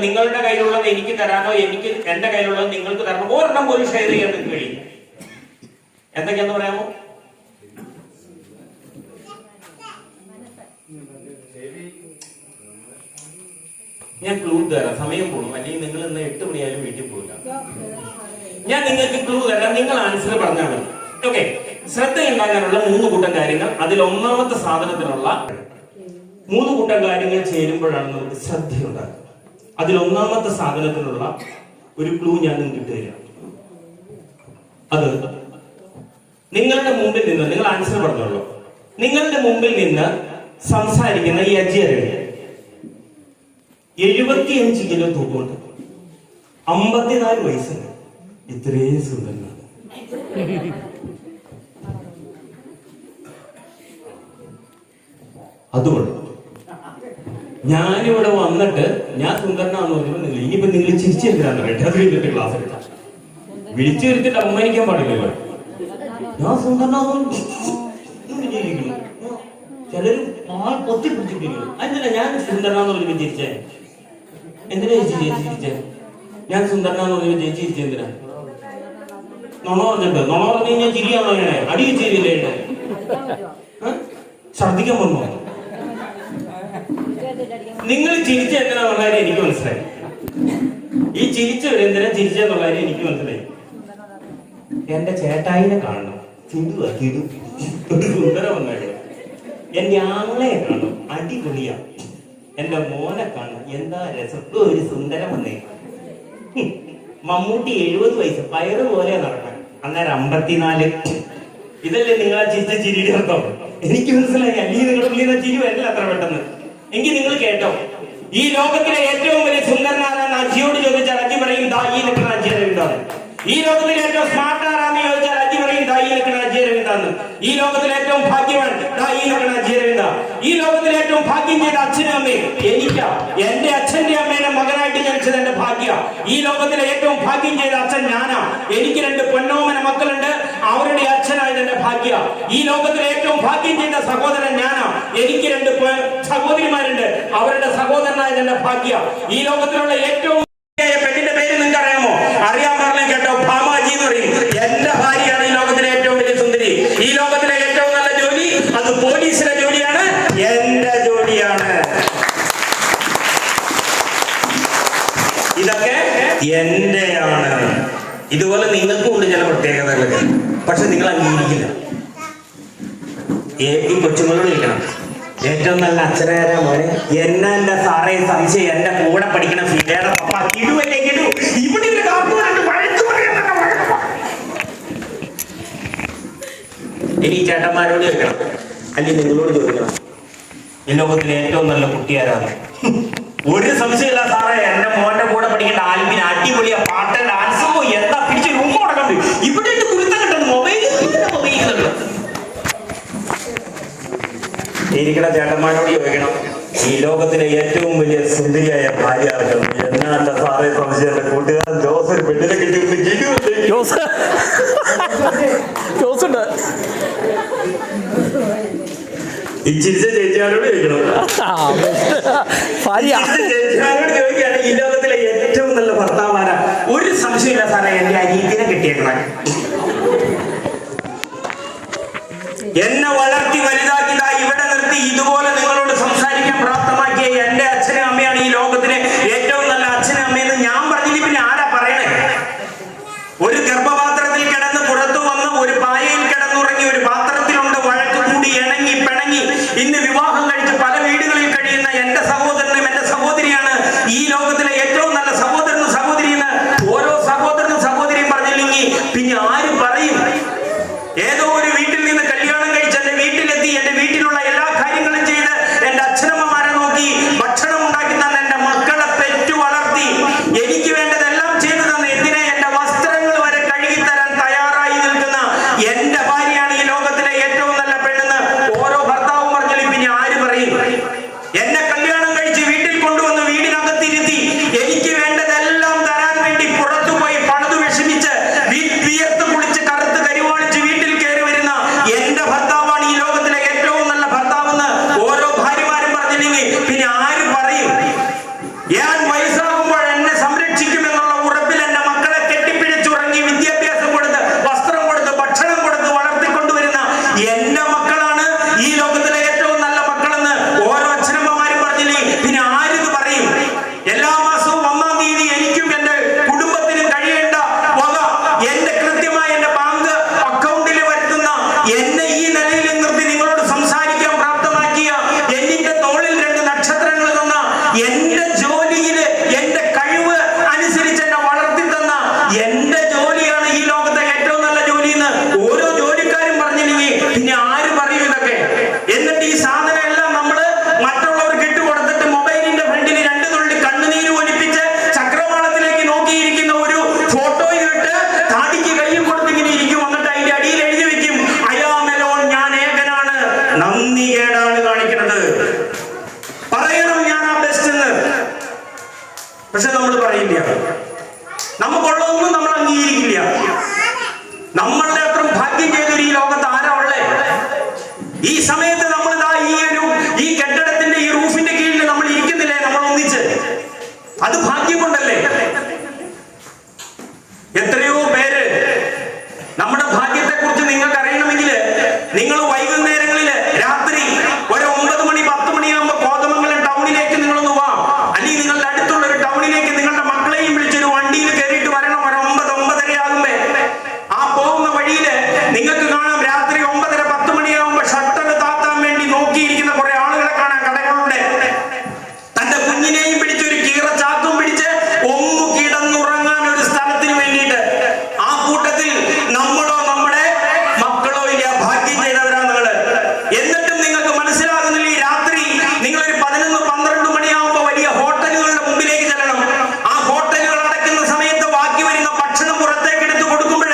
നിങ്ങളുടെ കയ്യിലുള്ളത് എനിക്ക് തരാനോ എനിക്ക് എന്റെ കയ്യിലുള്ളത് നിങ്ങൾക്ക് തരാനോ ഒരെണ്ണം പോലും ഷെയർ ചെയ്യാൻ നിങ്ങൾക്ക് കഴിയും. എന്തൊക്കെയാന്ന് പറയാമോ? ഞാൻ ക്ലൂ തരാം, സമയം പോകും, അല്ലെങ്കിൽ നിങ്ങൾ ഇന്ന് 8 മണിയായാലും വീട്ടിൽ പോകില്ല. ഞാൻ നിങ്ങൾക്ക് ക്ലൂ തരാം, നിങ്ങൾ ആൻസർ പറഞ്ഞാൽ മതി. ഓക്കെ, ശ്രദ്ധയുണ്ടാകാനുള്ള 3 കൂട്ടം കാര്യങ്ങൾ. അതിൽ ഒന്നാമത്തെ സാധനത്തിനുള്ള 3 കൂട്ടം കാര്യങ്ങൾ ചേരുമ്പോഴാണ് നമുക്ക് ശ്രദ്ധയുണ്ടാകുന്നത്. അതിൽ ഒന്നാമത്തെ സാധനത്തിനുള്ള ഒരു ക്ലൂ ഞാൻ നിങ്ങൾക്ക് തരാം. അത് നിങ്ങളുടെ മുമ്പിൽ നിന്ന്, നിങ്ങൾ ആൻസർ പറഞ്ഞോളൂ, നിങ്ങളുടെ മുമ്പിൽ നിന്ന് സംസാരിക്കുന്ന ഈ അജിയരവി 75 കിലോ തൂക്കമുണ്ട്, 54 വയസ്സുണ്ട്, ഇത്രയും സുന്ദരനാണ്. അതുകൊണ്ട് ഞാനിവിടെ വന്നിട്ട് ഞാൻ സുന്ദരനാന്ന് പറഞ്ഞിട്ട് ഇനിയിപ്പോ നിങ്ങൾ ചിരിച്ചിരിക്കാന്ന് പറയട്ടെ. അത് കഴിഞ്ഞിട്ട് ക്ലാസ് എടുക്കാം. വിളിച്ചു വരുത്തിട്ട് അമ്മനിക്കാൻ പാടില്ലല്ലോ. ഞാൻ സുന്ദരനാന്ന് ജീവിക്കുന്നു, ചിലര് പൊത്തി പിടിച്ചിട്ടിരിക്കുന്നു. എന്തിനാ ഞാൻ സുന്ദരനാന്ന് പറഞ്ഞ് ചിരിച്ചേ? എന്തിനാ ചിരിച്ചേ? ഞാൻ സുന്ദരനാന്ന് പറഞ്ഞ് ചിരിച്ചേ എന്തിനാ? നുണ പറഞ്ഞിട്ട്, നുണ പറഞ്ഞു കഴിഞ്ഞാൽ ചിരിയാണോ? ഞാൻ അടിയും ചിരിയില്ലേ? ഛർദിക്കാൻ വന്നോ? നിങ്ങൾ ചിരിച്ച എന്തിനാന്നുള്ള കാര്യം എനിക്ക് മനസ്സിലായി. ഈ ചിരിച്ചവർ എന്തിനാ ചിരിച്ചെന്നുള്ള കാര്യം എനിക്ക് മനസ്സിലായി. എന്റെ ചേട്ടായിനെ കാണണം, ചിന്തു കിടു ഒരു സുന്ദരമൊന്നായിട്ട്. എന്റെ ആങ്ങളയെ കാണും, അടിപൊളിയാ. എന്റെ മോനെ കാണും, എന്താ രസം, ഒരു സുന്ദരം വന്നേ. മമ്മൂട്ടി 70 വയസ്സ്, പയറ് പോലെ നടക്കാൻ, അന്നേരം 54. ഇതല്ലേ നിങ്ങളെ ചിരിയുടെ അർത്ഥം? എനിക്ക് മനസ്സിലായി. അല്ലെങ്കിൽ നിങ്ങളുടെ ഉള്ളിൽ നിന്ന് ചിരി വരില്ല അത്ര പെട്ടെന്ന്. എങ്കിൽ നിങ്ങൾ കേട്ടോ, ഈ ലോകത്തിലെ ഏറ്റവും വലിയ സുന്ദരനാരാന്ന് അജിയോട് ചോദിച്ചാൽ അജി പറയും ദാ ഈ നിൽക്കുന്ന അജി അരവിന്ദാണ്. ഈ ലോകത്തിലെ ഏറ്റവും സ്മാർട്ട് ആരാന്ന് ചോദിച്ചാൽ അജി പറയും ദാ ഈ നിൽക്കുന്ന അജി അരവിന്ദാണ്. ഈ ലോകത്തിലെ ഏറ്റവും ഭാഗ്യവാൻ ദാ ഈ നിൽക്കുന്ന അജി അരവിന്ദ. ഈ ലോകത്തിലെ ഏറ്റവും ഭാഗ്യം ചെയ്ത അച്ഛനും അമ്മയും എനിക്കാ. എന്റെ അച്ഛന്റെ അമ്മേനെ മകനായിട്ട് ജനിച്ചത് എന്റെ ഭാഗ്യ. ഈ ലോകത്തിലെ ഏറ്റവും ഭാഗ്യം ചെയ്ത അച്ഛൻ ഞാനാ. എനിക്ക് 2 പൊന്നോമന മക്കളുണ്ട്, അവരുടെ അച്ഛനായത് എന്റെ ഭാഗ്യ. ഈ ലോകത്തിലെ ഏറ്റവും ഭാഗ്യം ചെയ്ത സഹോദരൻ ഞാനാ. എനിക്ക് 2 സഹോദരിമാരുണ്ട്, അവരുടെ സഹോദരനായത് എന്റെ ഭാഗ്യ. ഈ ലോകത്തിലുള്ള ഏറ്റവും പെണ്ണിന്റെ പേര് നിങ്ങൾക്ക് അറിയാമോ? അറിയാൻ പറഞ്ഞു കേട്ടോ, ഭാമാജി എന്ന് പറയും. എന്റെ ഭാര്യയാണ് ഈ ലോകത്തിലെ ഏറ്റവും വലിയ സുന്ദരി. ഈ ലോകത്തിലെ ഏറ്റവും നല്ല ജോലി അത് പോലീസിലെ ജോലിയാണ്, എന്റെ ജോലിയാണ്. ഇതൊക്കെ എന്റെയാണ്. ഇതുപോലെ നിങ്ങൾക്കും ഉണ്ട് ചില പ്രത്യേകതകളൊക്കെ, പക്ഷെ നിങ്ങൾ അംഗീകരിക്കില്ല. ഈ കൊച്ചുങ്ങളോട് ഇരിക്കണം, ഏറ്റവും നല്ല അച്ഛനായ മോനെ, എന്നെ സാറേ സംശയം, എന്റെ കൂടെ പഠിക്കണ ഫിലയുടെ പപ്പ കിടുവല്ലേ കിടു, ഇവിടെ ഇനി ചേട്ടന്മാരോട് ചോദിക്കണം, അല്ലെങ്കിൽ നിങ്ങളോട് ചോദിക്കണം, ഈ ലോകത്തിലെ ഏറ്റവും നല്ല കുട്ടിയാരാണ്? ഒരു സംശയമില്ല സാറേ, എന്റെ മോന്റെ കൂടെ പഠിക്കേണ്ട ആൽബിന് അടിപൊളിയ പാട്ട്, ഡാൻസോ, എന്താ പിടിച്ച് റൂം കൊടുക്കണ്ട്, ഇവിടെ കുരുത്തം കിട്ടുന്നു, മൊബൈലിൽ ഇരിക്കണ ചേട്ടന്മാരോട് ചോദിക്കണം, ഈ ലോകത്തിലെ ഏറ്റവും വലിയ സുന്ദരിയായ ഭാര്യ ആർക്കും? എന്നാ സാറേ സംശയം, കൂട്ടുകാരൻ ജോസ് ഒരു പെണ്ണിനെ കിട്ടിയിട്ടുണ്ട്. ഈ ചിരിച്ച ചേച്ചിയാരോട് ചോദിക്കണം, ചേച്ചിയാരോട് ചോദിക്കുകയാണ് ഈ ലോകത്തിലെ ഏറ്റവും നല്ല ഭർത്താവാരാ? ഒരു സംശയമില്ല സാറേ, എന്റെ അനീതിനെ കിട്ടിയേക്കണം. എന്നെ വളർത്തി വലുതാക്കിയതാ ഇവിടെ നിർത്തി ഇതുപോലെ നിങ്ങളോട് സംസാരിക്കാൻ പ്രാപ്തമാക്കിയ എന്റെ അച്ഛനും അമ്മയാണ് ഈ ലോകത്തിലെ ഏറ്റവും നല്ല അച്ഛനും അമ്മയെന്ന് ഞാൻ പറഞ്ഞില്ല, പിന്നെ ആരാ പറയണേ? ഒരു ഗർഭപാത്രത്തിൽ കിടന്ന് പുറത്തു വന്ന് ഒരു പായയിൽ കിടന്നുറങ്ങി ഒരു പാത്രത്തിലുണ്ട് വഴക്ക് കൂടി ഇണങ്ങി പിണങ്ങി ഇന്ന് വിവാഹം കഴിച്ച് പല വീടുകളിൽ കഴിയുന്ന എന്റെ സഹോദരനും എന്റെ സഹോദരിയാണ് ഈ ലോകത്തിലെ ഏറ്റവും നല്ല സഹോദരനും സഹോദരിയെന്ന് ഓരോ സഹോദരനും സഹോദരിയും പറഞ്ഞില്ലെങ്കിൽ പിന്നെ ആര് പറയും? ഏതോ ഒരു വീട്ടിൽ നിന്ന് കല്യാണം കഴിച്ച് എന്റെ വീട്ടിലെത്തി എന്റെ വീട്ടിലുള്ള എല്ലാ കാര്യങ്ങളും ചെയ്ത് എന്റെ അച്ഛനമ്മമാരെ നോക്കി ഭക്ഷണം ഉണ്ടാക്കി തന്നെ എന്റെ മക്കളെ പക്ഷെ നമ്മൾ പറയില്ല. നമുക്കുള്ളതൊന്നും നമ്മൾ അംഗീകരിക്കില്ല. നമ്മളുടെ അത്ര ഭാഗ്യം ചെയ്തൊരു ഈ ലോകത്ത് ആരാ ഉള്ളേ? ഈ സമയത്ത് നമ്മൾ ഈ കെട്ടിടത്തിന്റെ ഈ റൂഫിന്റെ കീഴിൽ നമ്മൾ ഇരിക്കുന്നില്ലേ, നമ്മൾ ഒന്നിച്ച്? അത് ഭാഗ്യം കൊണ്ടല്ലേ? എത്രയോ പേര് നമ്മുടെ ഭാഗ്യത്തെ കുറിച്ച് നിങ്ങൾക്ക് അറിയണമെങ്കിൽ നിങ്ങൾ വൈകുന്നേരങ്ങളിൽ രാത്രി ഒരു 9 മണി 10 മണിയാകുമ്പോൾ കോതമംഗലം ടൗണിലേക്ക് നിങ്ങളൊന്ന് വാ, അല്ലെങ്കിൽ നിങ്ങളുടെ അടുത്തുള്ള ഒരു ടൗണിലേക്ക് നിങ്ങളുടെ മക്കളെയും വിളിച്ചൊരു വണ്ടിയിൽ കയറിയിട്ട് വരണം. ഒരു 9-9:30 ആകുമ്പോ ആ പോകുന്ന വഴിയില് നിങ്ങൾക്ക് കാണാം രാത്രി 9:30-10 മണിയാകുമ്പോ ഷട്ടർ താത്താൻ വേണ്ടി നോക്കിയിരിക്കുന്ന കുറെ ആളുകളെ കാണാം. കടകളുടെ തന്റെ കുഞ്ഞിനെയും പിടിച്ച് ഒരു കീറ ചാക്കും പിടിച്ച് ഒന്നു കിടന്നുറങ്ങാൻ ഒരു സ്ഥലത്തിന് വേണ്ടിയിട്ട്. ആ കൂട്ടത്തിൽ നമ്മളോ നമ്മുടെ മക്കളോ ഇല്ല. ഭാഗ്യം ചെയ്തവരാ നിങ്ങള്. എന്നിട്ടും നിങ്ങൾക്ക് മനസ്സിലാകുന്നില്ല, ഈ രാത്രി നിങ്ങളൊരു 11-12 മണിയാകുമ്പോ വലിയ ഹോട്ടലുകളുടെ മുമ്പിലേക്ക് ചെല്ലണം. ആ ഹോട്ടലുകൾ അടയ്ക്കുന്ന സമയത്ത് ബാക്കി വരുന്ന ഭക്ഷണം പുറത്തേക്ക് എടുത്ത് കൊടുക്കുമ്പോൾ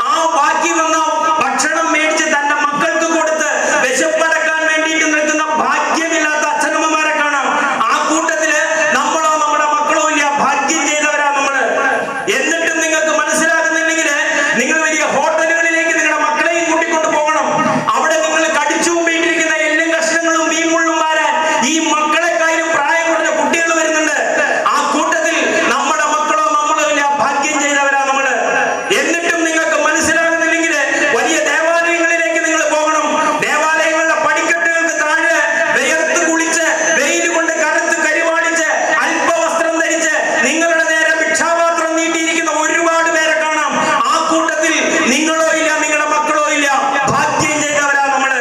ആ ബാക്കി വന്ന ഭക്ഷണം മേടിച്ച് തന്റെ മക്കൾക്ക് കൊടുത്ത് വിശപ്പടക്കാൻ വേണ്ടിയിട്ട് നിൽക്കുന്ന ഭാഗ്യമില്ലാത്ത അച്ഛനമ്മമാരെ കാണാം. ആ കൂട്ടത്തില് നമ്മളോ നമ്മുടെ മക്കളോ ഇല്ല. ഭാഗ്യം ചെയ്തവരാ നമ്മള്. എന്നിട്ടും നിങ്ങൾക്ക് മനസ്സിലാകുന്നില്ലെങ്കിൽ നിങ്ങൾ വലിയ ഹോട്ടലുകളിലേക്ക് നിങ്ങളുടെ മക്കളെയും കൂട്ടിക്കൊണ്ട് പോകണം. അവിടെ നിങ്ങൾ കടിച്ചു വീട്ടിരിക്കുന്ന എല്ലും കഷ്ണങ്ങളും മീൻമുള്ളും വാരാൻ ഈ മക്കളെക്കാളും പ്രായം കുറഞ്ഞ കുട്ടികൾ വരുന്നുണ്ട്. ആ കൂട്ടത്തിൽ നമ്മുടെ മക്കളോ നമ്മളോ ഇല്ല. ഭാഗ്യം ചെയ്തവരാ നമ്മള്. എന്നിട്ടും നിങ്ങൾക്ക് മനസ്സിലാകുന്നില്ലെങ്കിൽ വലിയ ദേവാലയങ്ങളിലേക്ക് നിങ്ങൾ പോകണം. ദേവാലയങ്ങളുടെ പടിക്കെട്ടുകൾക്ക് താഴെ വിയർത്ത് കുളിച്ച് വെയിൽ കൊണ്ട് കറുത്ത് കരിവാടിച്ച് അല്പവസ്ത്രം ധരിച്ച് നിങ്ങളുടെ നേരെ ഭിക്ഷാപാത്രം നീട്ടിയിരിക്കുന്ന ഒരുപാട് പേരെ കാണാം. ആ കൂട്ടത്തിൽ നിങ്ങളോ ഇല്ല, നിങ്ങളുടെ മക്കളോ ഇല്ല. ഭാഗ്യം ചെയ്തവരാ നമ്മള്.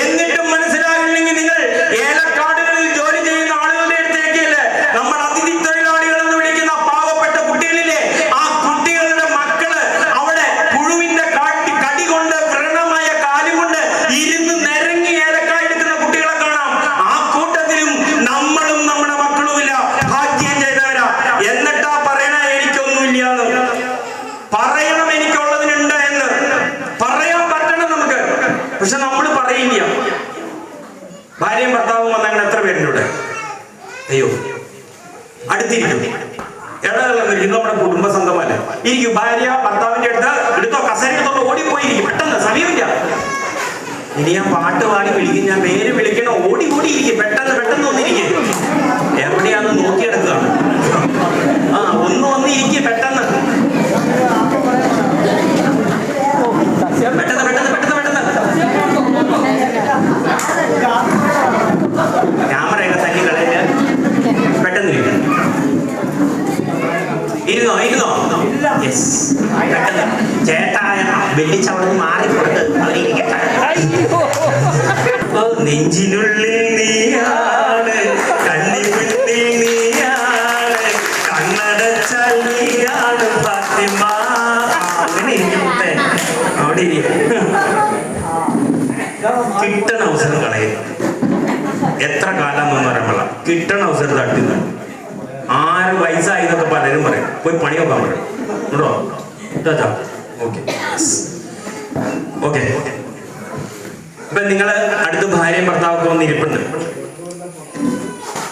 എന്നിട്ടും മനസ്സിലാകില്ലെങ്കിൽ നിങ്ങൾ ഏലക്കാടുകളിൽ ജോലി ചെയ്യുന്ന ആളുകളുടെ അടുത്തേക്കല്ലേ നമ്മൾ അതിഥി തൊഴിലാളികൾ എന്ന് വിളിക്കുന്ന പാവപ്പെട്ട കുട്ടികളില്ലേ, ആ കുട്ടികളുടെ മക്കള് അവിടെ പുഴുവിന്റെ കടി കൊണ്ട് വ്രണമായ കാലുകൊണ്ട് ഇരുന്ന് നിരങ്ങി ഏലക്കായ എടുക്കുന്ന കുട്ടികളെ കാണാം. ആ കൂട്ടത്തിലും നമ്മളും നമ്മുടെ മക്കളും ഇല്ല. ഭാഗ്യം ചെയ്തവരാ. എന്നിട്ടാ പറയണ എനിക്കൊന്നുമില്ലാന്ന്. പറയണം എനിക്കുള്ളതിനുണ്ട് എന്ന് പറയാൻ പറ്റണം നമുക്ക്. പക്ഷെ നമ്മൾ പറയില്ല. ഭാര്യയും ഭർത്താവും വന്നങ്ങനെ എത്ര പേരുണ്ട് ഇവിടെ? അയ്യോ, അടുത്തിരിക്കും. ഇടകളിൽ നമ്മുടെ കുടുംബ സംഘമല്ല ഇരിക്കും. ഭാര്യ ഭർത്താവിന്റെ അടുത്ത് എടുത്തോ കസേര എടുത്തോണ്ട് ഓടിപ്പോയിരിക്കും. പെട്ടെന്ന് സമയമില്ല. ഇനി ഞാൻ പാട്ട് പാടി വിളിക്കും, ഞാൻ പേര് വിളിക്കണം, ഓടി ഇരിക്കും. പെട്ടെന്ന് ഒന്നിരിക്കും. എവിടെയാന്ന് നോക്കിയെടുക്കുകയാണ്. ഒന്ന് ഇരിക്കും. പെട്ടെന്ന് ക്യാമറയൊക്കെ തല്ലി കളയില്. പെട്ടെന്ന് ഇരുന്നോ. പെട്ടെന്ന് ചേട്ടാ വെള്ളിച്ചവടന്ന് മാറിക്കൊടുത്ത് അവരിക്കട്ടെ. നെഞ്ചിനുള്ളിൽ നീയാണ്, കണ്ണിനുള്ളിൽ നീയാണ്, കണ്ണടച്ചാൽ നീയാണ് ഫാത്തിമ. അങ്ങനെ ഇരിക്കട്ടെ. അവിടെ കിട്ടണ അവസരം കളയുന്നു. എത്ര കാലം എന്ന് പറയുമ്പോൾ കിട്ടണ അവസരം തട്ടുന്നു. 6 വയസ്സായി എന്നൊക്കെ പലരും പറയും. പോയി പണി നോക്കാൻ പറയും കേട്ടോ. ഓക്കെ. ഇപ്പൊ നിങ്ങള് അടുത്ത് ഭാര്യയും ഭർത്താവൊക്കെ വന്ന് ഇരിപ്പുണ്ട്.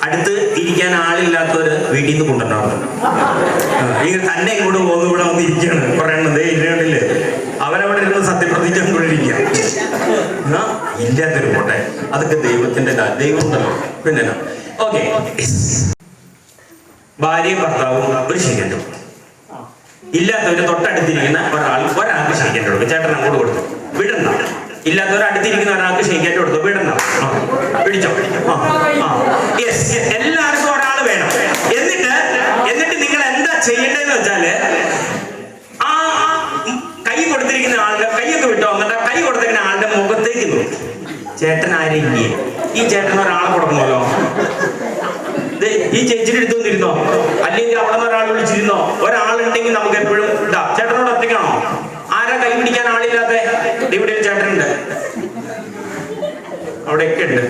അടുത്ത് ഇരിക്കാൻ ആളില്ലാത്തവര് വീട്ടിൽ നിന്ന് കൊണ്ടുണ്ടാവുന്നുണ്ട്. ഇങ്ങനെ തന്നെ ഇങ്ങോട്ട് പോകുന്ന ഇവിടെ വന്ന് ഇരിക്കുകയാണ്. പറയണത് ഇല്ലാണ്ടില്ലേ അവരവിടെ ഇരുന്ന് സത്യപ്രതിജ്ഞ കൊണ്ടിരിക്കുക. ഇല്ലാത്തൊരു പോട്ടെ, അതൊക്കെ ദൈവത്തിന്റെ ദൈവം ഉണ്ടല്ലോ. പിന്നെ ഓക്കെ, ഭാര്യയും ഭർത്താവും ഒരു ശരിയുണ്ട്. ഇല്ലാത്തവര് തൊട്ടടുത്തിരിക്കുന്ന ഒരാൾക്ക് ക്ഷയിക്കേണ്ടി കൊടുക്കും. ചേട്ടൻ അങ്ങോട്ട് കൊടുത്തു വിടണ്ട. ഇല്ലാത്തവർ അടുത്തിരിക്കുന്ന ഒരാൾക്ക് ക്ഷയിക്കേണ്ടി കൊടുത്തു വിടണ്ട. പിടിച്ചോ. എല്ലാവർക്കും ഒരാൾ വേണം. എന്നിട്ട് നിങ്ങൾ എന്താ ചെയ്യേണ്ടതെന്ന് വെച്ചാല് ആ കൈ കൊടുത്തിരിക്കുന്ന ആളുടെ കൈയൊക്കെ വിട്ടോ. എന്നിട്ട് കൈ കൊടുത്തിരിക്കുന്ന ആളുടെ മുഖത്തേക്ക് നോക്കി. ചേട്ടൻ ആരെങ്കിലും ഈ ചേട്ടൻ ഒരാളെ കൊടുക്കണമല്ലോ. ഈ ചേച്ചിയുടെ അടുത്ത് വന്നിരുന്നോ, അല്ലെങ്കിൽ അവിടെ നിന്ന് ഒരാൾ വിളിച്ചിരുന്നോ? ഒരാളുണ്ടെങ്കിൽ നമുക്ക് എപ്പോഴും ഇതാ. ചേട്ടനോട് ഒറ്റയ്ക്കാണോ? ആരാ കൈ പിടിക്കാൻ ആളില്ലാത്ത? ഇവിടെ ഒരു ചേട്ടനുണ്ട്, അവിടെയൊക്കെ ഉണ്ട്.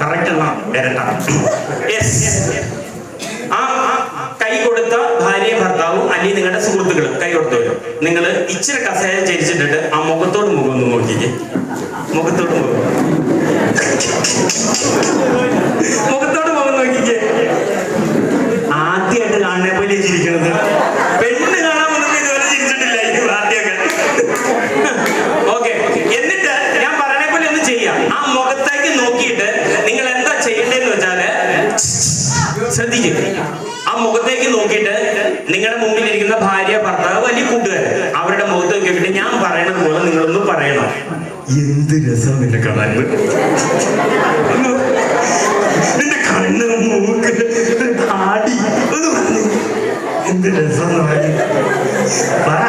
കറക്റ്റ് എന്നാ വരണ്ട. ആ കൈ കൊടുത്ത ഭാര്യയും ഭർത്താവും അല്ലെങ്കിൽ നിങ്ങളുടെ സുഹൃത്തുക്കളും കൈ കൊടുത്തവരും നിങ്ങൾ ഇച്ചിരി കസേര ചരിച്ചിട്ടിട്ട് ആ മുഖത്തോട് മുഖം ഒന്ന് നോക്കിക്കേ. മുഖത്തോട് മുഖം മുഖത്തോട് മുഖം നോക്കിക്കേ. ആദ്യമായിട്ട് അല്ലേ ചിരിക്കുന്നത്? പെണ്ണ് കാണാൻ വന്നപ്പോ ഇതുവരെ ചിരിച്ചിട്ടില്ല ഈ പാർട്ടിയൊക്കെ. ഓക്കെ, എന്നിട്ട് ഞാൻ പറയണ പോലെ ഒന്ന് ചെയ്യാം. ആ മുഖത്തേക്ക് നോക്കിയിട്ട് നിങ്ങൾ എന്താ ചെയ്യേണ്ടതെന്ന് വെച്ചാല് ശ്രദ്ധിക്കും. ആ മുഖത്തേക്ക് നോക്കിയിട്ട് നിങ്ങളുടെ മുമ്പിൽ ഇരിക്കുന്ന ഭാര്യ, ഭർത്താവ്, വലിയ കൂട്ടുകാർ, അവരുടെ മുഖത്തേക്ക് നോക്കിയിട്ട് ഞാൻ പറയണത് പോലെ നിങ്ങളൊന്ന് പറയണം. എന്ത് രസം നിന്നെ കാണാൻ, നിന്റെ കണ്ണ്, മൂക്ക്, താടി ഒന്ന് പറഞ്ഞു, എന്ത് രസം പറ.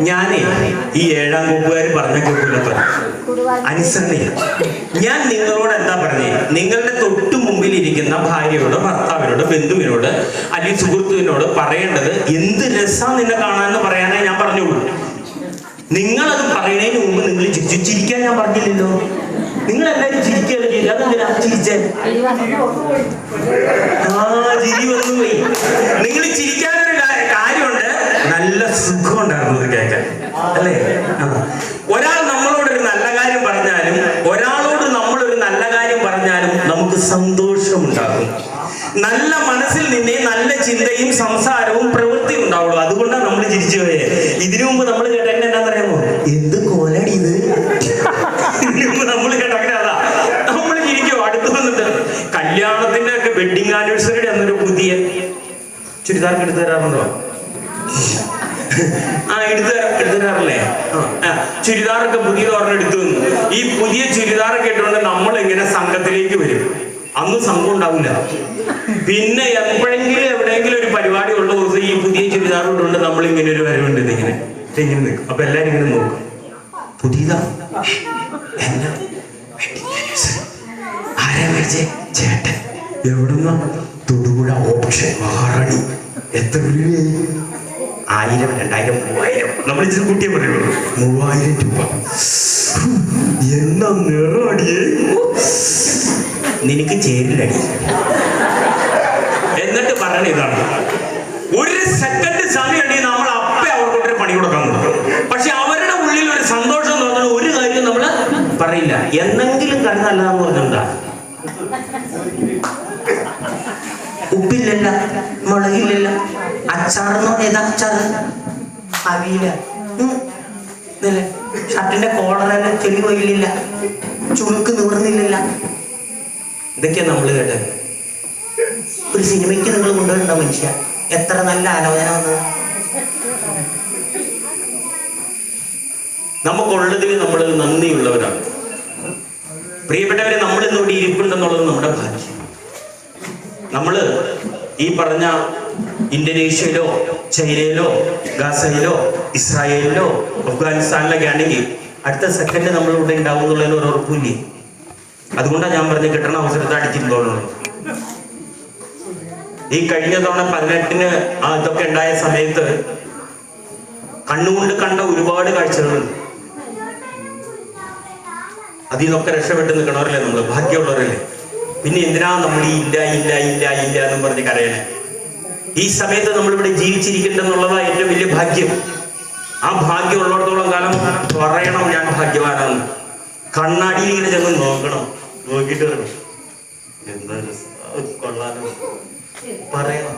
ഞാനേ ഈ 7ാം വകുപ്പുകാർ പറഞ്ഞ കേൾക്കില്ലപ്പോ അനുസരണയില്ല. ഞാൻ നിങ്ങളോട് എന്താ പറഞ്ഞേ? നിങ്ങളുടെ തൊട്ടു മുമ്പിൽ ഇരിക്കുന്ന ഭാര്യയോട്, ഭർത്താവിനോട്, ബന്ധുവിനോട് അല്ലെങ്കിൽ സുഹൃത്തുവിനോട് പറയേണ്ടത് എന്ത് രസാ നിന്നെ കാണാന്ന് പറയാനേ ഞാൻ പറഞ്ഞോളൂ. നിങ്ങളത് പറയുന്നതിന് മുമ്പ് നിങ്ങൾ ചിരിക്കാൻ ഞാൻ പറഞ്ഞില്ലല്ലോ. നിങ്ങൾ എല്ലാവരും ചിരിക്കുകയല്ല ചെയ്യില്ല. അതെന്തിനാ ചിരിച്ചേ? ചിരി വന്നു പോയി. നിങ്ങൾ ചിരിക്കാനൊരു കാര്യമുണ്ട്, നല്ല സുഖം ഉണ്ടായിരുന്നു കേൾക്കാൻ, അല്ലേ? ഒരാൾ നമ്മളോടൊരു നല്ല കാര്യം പറഞ്ഞാലും, ഒരാളോട് നമ്മളൊരു നല്ല കാര്യം പറഞ്ഞാലും നമുക്ക് സന്തോഷമുണ്ടാകും. നല്ല മനസ്സിൽ നിന്നേ നല്ല ചിന്തയും സംസാരവും പ്രവൃത്തിയും ഉണ്ടാവുള്ളൂ. അതുകൊണ്ടാണ് നമ്മൾ ചിരിച്ചു പോയേ. ഇതിനു മുമ്പ് നമ്മൾ കേട്ട എന്താ പറയാമോ? എന്ത് കോലടി ഇത്. ഇതിനു മുമ്പ് നമ്മൾ കേട്ട അങ്ങനെ അതാ. നമ്മൾ ചിരിക്കോ? അടുത്ത് വന്നിട്ട് കല്യാണത്തിന്റെ ഒക്കെ വെഡിങ് ആനിവേഴ്സറിയുടെ അന്നൊരു പുതിയ ചുരിദാർ എടുത്തു തരാറുണ്ടോ? എടുത്തു തരാറില്ലേ? ചുരിദാറൊക്കെ പുതിയ ഓർഡർ എടുത്തു വന്നു. ഈ പുതിയ ചുരിദാറൊക്കെ ഇട്ടുകൊണ്ട് നമ്മൾ എങ്ങനെ സംഘത്തിലേക്ക് വരും? അന്ന് സംഘം ഉണ്ടാവില്ല. പിന്നെ എപ്പോഴെങ്കിലും എവിടെയെങ്കിലും ഒരു പരിപാടി ഉള്ള ദിവസം ഈ പുതിയ ചുരിദാർ ഇട്ടുകൊണ്ട് നമ്മൾ ഇങ്ങനെ ഒരു വരവുണ്ട്, ഇങ്ങനെ നിൽക്കും. അപ്പൊ എല്ലാരും ഇങ്ങനെ നോക്കും. പുതിയതാ, ആരാ മേടിച്ചേ? ചേട്ടൻ. എവിടുന്ന? തൊടുപുഴ ഓപ്ഷൻ മഹാറാണി. എത്ര രൂപയായി? 1000, 2000, 3000. നമ്മൾ ഇച്ചിരി കൂട്ടിയേ പറയുള്ളൂ. 3000 രൂപ. എന്നാ നിറടിയേ, നിനക്ക് ചേരിലടി. എന്നിട്ട് പറയണ ഇതാണ്, ഒരു സെക്കൻഡ് സമയമുണ്ടെങ്കിൽ നമ്മൾ അപ്പേ അവർക്കൊരു പണി കൊടുക്കാൻ നോക്കും. പക്ഷെ അവരുടെ ഉള്ളിൽ ഒരു സന്തോഷം തോന്നുന്ന ഒരു കാര്യം നമ്മൾ പറയില്ല. എന്നെങ്കിലും കരുന്നല്ലാന്ന് പറഞ്ഞെന്താ? ഉപ്പില്ലല്ല, മുളകില്ലല്ല, അച്ചാറെന്നോ ഏതാ അച്ചാറ്? അവിയില. ഷർട്ടിന്റെ കോളറല്ല, ചെളി കൊയിലില്ല, ചുളുക്ക് നിവർന്നില്ല. ഇതൊക്കെയാ നമ്മൾ കേട്ടത്. ഒരു സിനിമയ്ക്ക് നിങ്ങൾ കൊണ്ടുവരണ്ട മനുഷ്യ, എത്ര നല്ല ആലോചന വന്നത്. നമുക്കുള്ളതിൽ നമ്മൾ നന്ദിയുള്ളവരാണ്. പ്രിയപ്പെട്ടവരെ, നമ്മൾ ഇന്നിവിടെ ഇരിപ്പുണ്ടെന്നുള്ളത് നമ്മുടെ ഭാഗ്യം. നമ്മള് ഈ പറഞ്ഞ ഇന്തോനേഷ്യയിലോ, ചൈനയിലോ, ഗാസയിലോ, ഇസ്രായേലിലോ, അഫ്ഗാനിസ്ഥാനിലൊക്കെ ആണെങ്കിൽ അടുത്ത സെക്കൻഡ് നമ്മളിവിടെ ഉണ്ടാവും എന്നുള്ളതിന് ഒരു ഉറപ്പില്ലേ. അതുകൊണ്ടാണ് ഞാൻ പറഞ്ഞ് കിട്ടണ അവസരത്തെ അടിച്ചിട്ടുള്ളൂ. ഈ കഴിഞ്ഞ തവണ 18-ന് ഇതൊക്കെ ഉണ്ടായ സമയത്ത് കണ്ണുകൊണ്ട് കണ്ട ഒരുപാട് കാഴ്ചകളുണ്ട്. അതിൽ നിന്നൊക്കെ രക്ഷപ്പെട്ട് നിൽക്കണവരല്ലേ നമ്മള്, ഭാഗ്യമുള്ളവരല്ലേ. പിന്നെ എന്തിനാ നമ്മൾ ഈ ഇല്ല ഇല്ല ഇല്ല ഇല്ല എന്നും പറഞ്ഞ് കരയണേ? ഈ സമയത്ത് നമ്മളിവിടെ ജീവിച്ചിരിക്കണ്ടെന്നുള്ളതാ ഏറ്റവും വലിയ ഭാഗ്യം. ആ ഭാഗ്യം ഉള്ളിടത്തോളം കാലം പറയണം ഞാൻ ഭാഗ്യവാനാണ്. കണ്ണാടിയിൽ ഇങ്ങനെ ചെന്ന് നോക്കണം, നോക്കിയിട്ട് വരണം, എന്താ കൊള്ളാനോ പറയണം.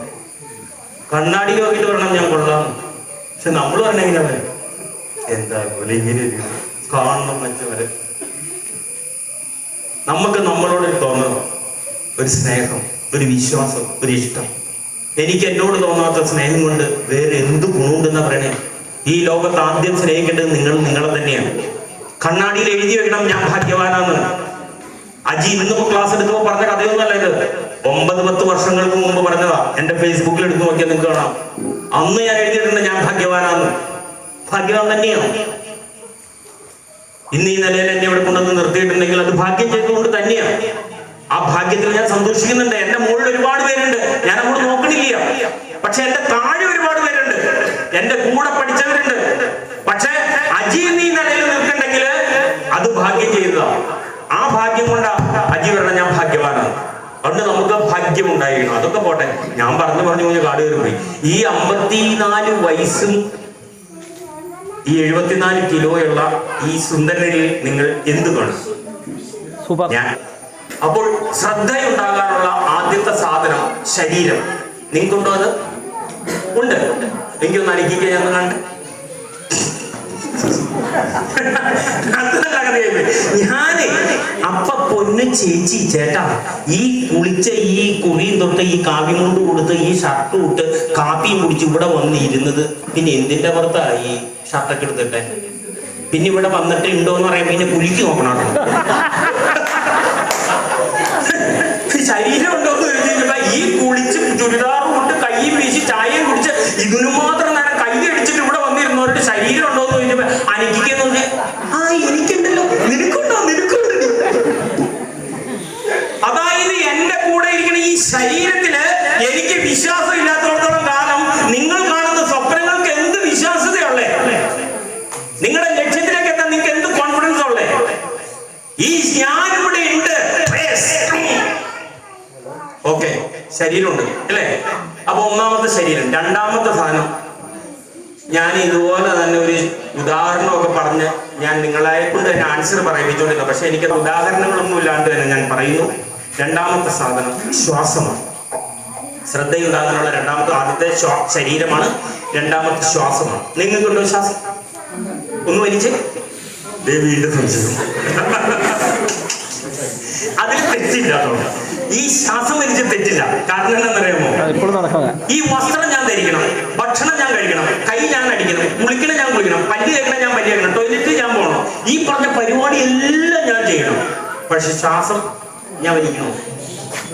കണ്ണാടി നോക്കിയിട്ട് പറയണം ഞാൻ കൊള്ളാം. പക്ഷെ നമ്മൾ പറഞ്ഞ എങ്ങനെ എന്താ പോലെ ഇങ്ങനെ കാണണം വെച്ചവരെ. നമുക്ക് നമ്മളോട് തോന്നണം ഒരു സ്നേഹം, ഒരു വിശ്വാസം, ഒരു ഇഷ്ടം. എനിക്ക് എന്നോട് തോന്നാത്ത സ്നേഹം കൊണ്ട് വേറെ എന്ത് ഗുണമുണ്ടെന്നാ പറയണേ? ഈ ലോകത്ത് ആദ്യം സ്നേഹിക്കേണ്ടത് നിങ്ങളെ തന്നെയാണ്. കണ്ണാടിയിൽ എഴുതി വെക്കണം ഞാൻ ഭാഗ്യവാനാന്ന്. അജി ഇന്നിപ്പോ ക്ലാസ് എടുത്തപ്പോ പറഞ്ഞ കഥയൊന്നുമല്ല ഇത്. 9-10 വർഷങ്ങൾക്ക് മുമ്പ് പറഞ്ഞതാ. എന്റെ ഫേസ്ബുക്കിൽ എടുത്തു നോക്കിയാൽ നിങ്ങൾക്ക് കാണാം. അന്ന് ഞാൻ എഴുതിയിട്ടുണ്ട് ഞാൻ ഭാഗ്യവാനാന്ന്. ഭാഗ്യവാൻ തന്നെയാണ്. ഇന്ന് ഈ നിലയിൽ എന്നെ ഇവിടെ കൊണ്ടുവന്ന് നിർത്തിയിട്ടുണ്ടെങ്കിൽ അത് ഭാഗ്യം ചെയ്തുകൊണ്ട് തന്നെയാണ്. ആ ഭാഗ്യത്തിൽ ഞാൻ സന്തോഷിക്കുന്നുണ്ട്. എന്റെ മുകളിൽ ഒരുപാട് പേരുണ്ട്, ഞാൻ അങ്ങോട്ട് നോക്കണില്ല. പക്ഷെ എന്റെ താഴെ ഒരുപാട് പേരുണ്ട്, എന്റെ കൂടെ പഠിച്ചവരുണ്ട്. പക്ഷെ അജി ഈ നിലയിൽ നിൽക്കുന്നുണ്ടെങ്കിൽ അത് ഭാഗ്യം ചെയ്തതാണ്. ആ ഭാഗ്യം കൊണ്ടാ അജി പറഞ്ഞ ഞാൻ ഭാഗ്യവാനാണ്. അതുകൊണ്ട് നമുക്ക് ഭാഗ്യം ഉണ്ടായിരിക്കണം. അതൊക്കെ പോട്ടെ, ഞാൻ പറഞ്ഞു കാട് കയറി പോയി. ഈ 54 വയസ്സും ഈ 74 കിലോയുള്ള ഈ സുന്ദരനിൽ നിങ്ങൾ എന്ത് കാണും? ഞാൻ അപ്പോൾ ശ്രദ്ധയുണ്ടാകാനുള്ള ആദ്യത്തെ സാധനം ശരീരം. നിങ്ങൾക്കുണ്ടോ? അത് ഉണ്ട്. എനിക്കൊന്ന് അനുഭവിക്കാൻ ഞാൻ കണ്ട് ഞാന് അപ്പ പൊന്ന് ചേച്ചി ചേട്ടാ, ഈ കുളിച്ച ഈ കുറിയും തൊട്ട് ഈ കാവ്യമുണ്ട് കൊടുത്ത് ഈ ഷർട്ട് ഇട്ട് കാപ്പിയും കുടിച്ച് ഇവിടെ വന്ന് ഇരുന്നത് പിന്നെ എന്തിന്റെ പുറത്താ ഈ ഷർട്ടൊക്കെ എടുത്തിട്ടെ? പിന്നെ ഇവിടെ വന്നിട്ട് ഉണ്ടോന്ന് പറയാൻ പിന്നെ കുളിക്ക് നോക്കണം. ശരീരം ഉണ്ടോന്ന് ചോദിച്ചപ്പോ ഈ കുളിച്ച് ചുരിദാറും കൊണ്ട് കൈയും വീശി ചായയും കുടിച്ച് ഇതിനു മാത്രം നേരം കൈ അടിച്ചിട്ട് ഇവിടെ വന്നിരുന്നവരുടെ ശരീരം ഉണ്ടോന്ന് ചോദിച്ചപ്പോ അനിക്കുന്നത് ആ എനിക്കുണ്ടല്ലോ, നിനക്കുണ്ടോ? നിനക്കുണ്ട്. അതായത് എന്റെ കൂടെ ഇരിക്കുന്ന ഈ ശരീരത്തില് എനിക്ക് വിശ്വാസം ഇല്ലാത്തടത്തോളം കാലം നിങ്ങൾ കാണുന്ന സ്വപ്നങ്ങൾക്ക് എന്ത് വിശ്വാസതയുള്ളേ? നിങ്ങളുടെ ലക്ഷ്യത്തിലേക്ക് എത്താൻ നിങ്ങൾക്ക് എന്ത് കോൺഫിഡൻസ് ഉള്ളേ? ഈ ഞാനിവിടെ ഉണ്ട്. ഓക്കെ, ശരീരമുണ്ട് അല്ലേ? അപ്പൊ ഒന്നാമത്തെ ശരീരം. രണ്ടാമത്തെ സാധനം, ഞാൻ ഇതുപോലെ തന്നെ ഒരു ഉദാഹരണമൊക്കെ പറഞ്ഞ് ഞാൻ നിങ്ങളെ കൊണ്ട് തന്നെ ആൻസർ പറയിപ്പിച്ചുകൊണ്ടിരുന്നു. പക്ഷെ എനിക്ക് ഉദാഹരണങ്ങളൊന്നും ഇല്ലാണ്ട് തന്നെ ഞാൻ പറയുന്നു. രണ്ടാമത്തെ സാധനം ശ്വാസമാണ്. ശ്രദ്ധയുണ്ടാകാനുള്ള രണ്ടാമത്തെ, ആദ്യത്തെ ശരീരമാണ്, രണ്ടാമത്തെ ശ്വാസമാണ്. നിങ്ങൾക്കുണ്ടോ ശ്വാസം? ഒന്ന് വലിച്ച് വീണ്ടും അതിൽ തെറ്റില്ല. ഈ ശ്വാസം വലിച്ച് തെറ്റില്ല. കാരണം എന്താണെന്നറിയാമോ? ഈ വസ്ത്രം ഞാൻ ധരിക്കണം, ഭക്ഷണം ഞാൻ കഴിക്കണം, കൈ ഞാൻ അടിക്കണം, കുളിക്കണം ഞാൻ കുളിക്കണം, പല്ല് കഴിക്കണം ഞാൻ പല്ല് കഴിക്കണം, ടോയ്ലറ്റ് ഞാൻ പോകണം, ഈ പറഞ്ഞ പരിപാടി എല്ലാം ഞാൻ ചെയ്യണം. പക്ഷെ ശ്വാസം ഞാൻ വലിക്കണോ?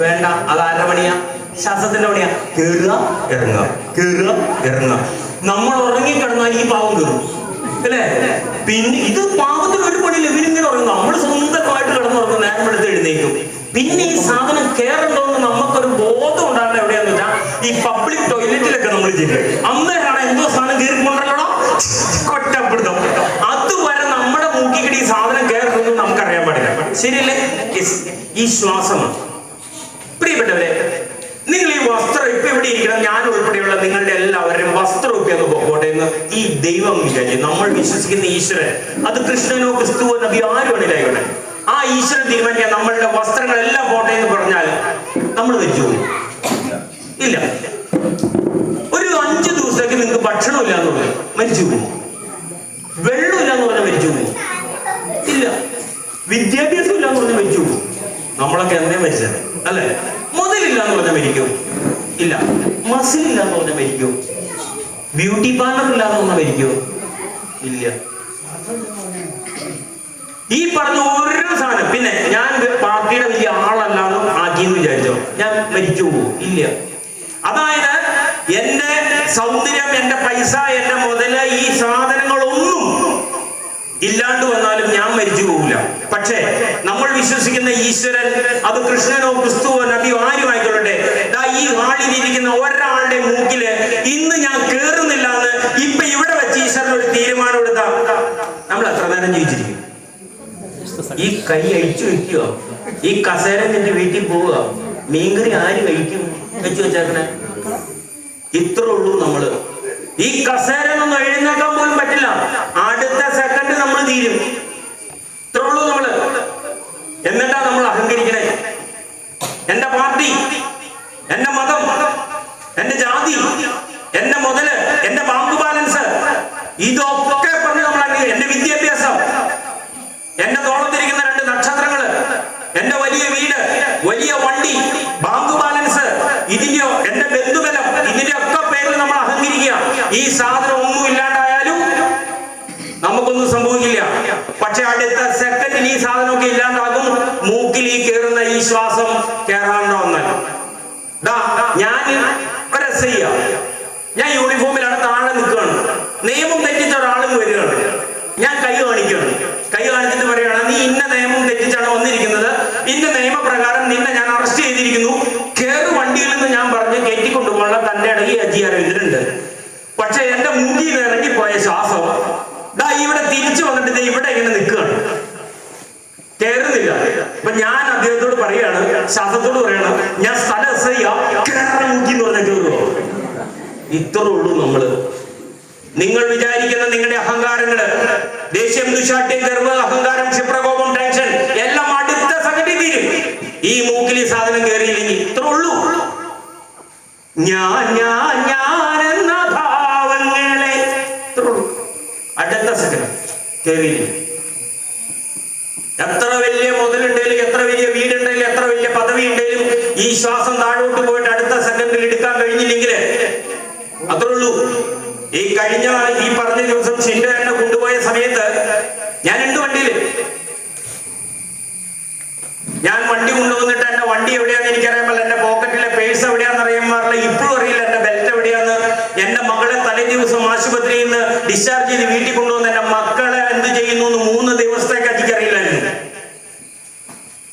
വേണ്ട. അത് ആരുടെ പണിയാ? ശ്വാസത്തിന്റെ പണിയാ. കേറുക ഇറങ്ങുക, കേറുക ഇറങ്ങുക. നമ്മൾ ഉറങ്ങിക്കിടന്നാൽ ഈ പാവം കയറും അല്ലേ? പിന്നെ ഇത് പാവത്തിന് ഒരു പണിയില്ല. ഇവരിങ്ങനെ ഉറങ്ങും. നമ്മൾ സ്വന്തമായിട്ട് കിടന്നുറങ്ങും, നേരം എടുത്ത് എഴുന്നേക്കും. പിന്നെ ഈ സാധനം കേറണ്ടോന്ന് നമുക്കൊരു ബോധം ഉണ്ടാകുന്ന എവിടെയാന്ന് വെച്ചാൽ ഈ പബ്ലിക് ടോയ്ലറ്റിലൊക്കെ നമ്മൾ ചെയ്യും. അന്നേരമാണ് എന്തോ സാധനം കയറിക്കൊണ്ടല്ലോ കൊറ്റപ്പെടുത്തും. അതുവരെ നമ്മുടെ മൂക്കിക്കടി ഈ സാധനം കയറുന്നൊന്നും നമുക്കറിയാൻ പാടില്ല. ശരിയല്ലേ? ഈ ശ്വാസമാണ്. പ്രിയപ്പെട്ടവരെ, നിങ്ങൾ ഈ വസ്ത്രം ഇപ്പൊ ഇവിടെ ഇരിക്കണം, ഞാൻ ഉൾപ്പെടെയുള്ള നിങ്ങളുടെ എല്ലാവരും വസ്ത്രം ഒക്കെ ഒന്ന് പോകട്ടെ എന്ന് ഈ ദൈവം വിചാരിച്ചു. നമ്മൾ വിശ്വസിക്കുന്ന ഈശ്വരൻ, അത് കൃഷ്ണനോ ക്രിസ്തുവോ നബി ആരുമാണില്ലായിക്കോട്ടെ, ആ ഈശ്വരൻ തീരുമാനിക്കാൻ നമ്മളുടെ വസ്ത്രങ്ങളെല്ലാം പോട്ടെ എന്ന് പറഞ്ഞാൽ നമ്മൾ മരിച്ചു പോകും? ഇല്ല. ഒരു 5 ദിവസത്തേക്ക് നിങ്ങൾക്ക് ഭക്ഷണം ഇല്ല എന്ന് പറഞ്ഞാൽ മരിച്ചു പോകും. വെള്ളം ഇല്ല എന്ന് പറഞ്ഞാൽ മരിച്ചു പോകും? ഇല്ല. വിദ്യാഭ്യാസം ഇല്ല എന്ന് പറഞ്ഞാൽ മരിച്ചു പോകും? നമ്മളൊക്കെ എന്തേ മരിച്ചത് അല്ലെ? മുതലില്ല എന്ന് പറഞ്ഞാൽ മരിക്കും? ഇല്ല. മസിൽ ഇല്ല എന്ന് പറഞ്ഞാൽ മരിക്കോ? ബ്യൂട്ടി പാർലർ ഇല്ല എന്ന് പറഞ്ഞാൽ മരിക്കോ? ഇല്ല. ഈ പറഞ്ഞ ഓരോ സാധനം. പിന്നെ ഞാൻ പാർട്ടിയുടെ വലിയ ആളല്ലാന്നും ആക്കിയെന്ന് വിചാരിച്ചോ, ഞാൻ മരിച്ചു പോകും? ഇല്ല. അതായത് എന്റെ സൗന്ദര്യം, എന്റെ പൈസ, എന്റെ മുതല്, ഈ സാധനങ്ങളൊന്നും ഇല്ലാണ്ട് വന്നാലും ഞാൻ മരിച്ചു പോകില്ല. പക്ഷേ നമ്മൾ വിശ്വസിക്കുന്ന ഈശ്വരൻ, അത് കൃഷ്ണനോ ക്രിസ്തുവോ നബിയോ ആരുമായിക്കൊള്ളട്ടെ, ഈ ഹാളിലിരിക്കുന്ന ഒരാളുടെ മൂക്കില് ഇന്ന് ഞാൻ കേറുന്നില്ല എന്ന് ഇപ്പൊ ഇവിടെ വെച്ച് ഈശ്വരൻ ഒരു തീരുമാനം എടുത്താൽ നമ്മൾ എത്ര നേരം ജീവിച്ചിരിക്കും? ഈ കൈ അഴിച്ചു വെക്കുക, ഈ കസേര നിന്റെ വീട്ടിൽ പോവുക, മീൻകറി ആര് കഴിക്കും വെച്ച് വെച്ചേക്കണേ? ഇത്ര ഉള്ളൂ നമ്മള്. ഈ കസേര ഒന്നും എഴുന്നേക്കാൻ പോലും പറ്റില്ല. അടുത്ത സെക്കൻഡ് നമ്മൾ തീരും. ഇത്ര ഉള്ളൂ നമ്മള്. എന്നിട്ടാ നമ്മൾ അഹങ്കരിക്കണേ. എന്റെ പാർട്ടി, എന്റെ മതം, എന്റെ ജാതി, എന്റെ മുതല്, എന്റെ ബാങ്ക് ബാലൻസ്, ഇതൊക്കെ പറഞ്ഞ് നമ്മൾ എന്റെ വിദ്യാഭ്യാസം, എന്റെ തോളത്തിരിക്കുന്ന 2 നക്ഷത്രങ്ങള്, എന്റെ വലിയ വീട്, വലിയ വണ്ടി, ബാങ്ക് ബാലൻസ്, ഇതിന്റെയോ എന്റെ ബന്ധുബലം, ഇതിന്റെ ഒക്കെ പേരിൽ നമ്മൾ അഹങ്കരിക്കുക. ഈ സാധനം ഒന്നും ഇല്ലാണ്ടായാലും നമുക്കൊന്നും സംഭവിക്കില്ല. പക്ഷെ അടുത്ത സെക്കൻഡിൽ ഈ സാധനമൊക്കെ ഇല്ലാണ്ടാകും. മൂക്കിൽ ഈ കയറുന്ന ഈ ശ്വാസം കയറാണ്ട് വന്നാൽ ഞാൻ ഞാൻ യൂണിഫോമിലാണ്, താഴെ നിൽക്കുകയാണ്, നിയമം തെറ്റിച്ച ഒരാളും വരികയാണ്, ഞാൻ കൈ കാണിക്കുകയാണ്. കൈ കാണിച്ചിട്ട് പറയുകയാണ്, നീ ഇന്ന നിയമം തെറ്റിച്ചാണ് വന്നിരിക്കുന്നത്, ഇന്ന നിയമപ്രകാരം നിന്നെ ഞാൻ അറസ്റ്റ് ചെയ്തിരിക്കുന്നു, കേറ് വണ്ടിയിൽ നിന്ന് ഞാൻ പറഞ്ഞ് കയറ്റിക്കൊണ്ടുപോകാനുള്ള തന്റെ ഇടയിൽ അജിയാരവിന്ദ്രനുണ്ട്. പക്ഷെ എന്റെ മൂക്കിൽ നിന്ന് ഇറങ്ങിപ്പോയ ശ്വാസം ഇവിടെ തിരിച്ചു വന്നിട്ട് ഇവിടെ ഇങ്ങനെ നിൽക്കുകയാണ്, കേറുന്നില്ല. അപ്പൊ ഞാൻ അദ്ദേഹത്തോട് പറയാണ്, ശ്വാസത്തോട് പറയാണ്, ഞാൻ സ്ഥലം മൂക്കി എന്ന് പറഞ്ഞാൽ കേറുമോ? ഇത്രേ ഉള്ളൂ നമ്മള്. നിങ്ങൾ വിചാരിക്കുന്ന നിങ്ങളുടെ അഹങ്കാരങ്ങൾ സാധനങ്ങള്. ദേഷ്യം, ദുശാഠ്യം, ഗർവ്, അഹങ്കാരം, ക്ഷിപ്രകോപം, ടെൻഷൻ എല്ലാം അടുത്ത സെക്കൻഡിൽ തീരും. ഈ മൂക്കിൽ ഈ സാധനം കയറിയില്ലെങ്കിൽ ഇത്ര ഉള്ളൂ. ഞാൻ എന്ന ഭാവങ്ങളെ അടുത്ത സെക്കൻഡ് കയറിയില്ല. എത്ര വലിയ മുതലുണ്ടെങ്കിലും, എത്ര വലിയ വീടുണ്ടെങ്കിലും, എത്ര വലിയ പദവി ഉണ്ടെങ്കിലും ഈ ശ്വാസം താഴോട്ട് പോയിട്ട് അടുത്ത സെക്കൻഡിൽ എടുക്കാൻ കഴിഞ്ഞില്ലെങ്കിൽ അത്രേ ഉള്ളൂ. ഈ പറഞ്ഞ ദിവസം ഷിൻഡോ എന്നെ കൊണ്ടുപോയ സമയത്ത് ഞാനുണ്ട് വണ്ടിയില്. ഞാൻ വണ്ടി കൊണ്ടുവന്നിട്ട് എന്റെ വണ്ടി എവിടെയാന്ന് എനിക്കറിയാൻ പാടില്ല, എന്റെ പോക്കറ്റിലെ പേഴ്സ് എവിടെയാന്ന് അറിയാൻ പാടില്ല, ഇപ്പോഴും അറിയില്ല എന്റെ ബെൽറ്റ് എവിടെയാന്ന്. എന്റെ മകളെ തലേ ദിവസം ആശുപത്രിയിൽ നിന്ന് ഡിസ്ചാർജ് ചെയ്ത് വീട്ടിൽ കൊണ്ടുവന്ന് എന്റെ മക്കളെ എന്ത് ചെയ്യുന്നു 3 ദിവസത്തേക്ക് അജിക്ക് അറിയില്ലായിരുന്നു.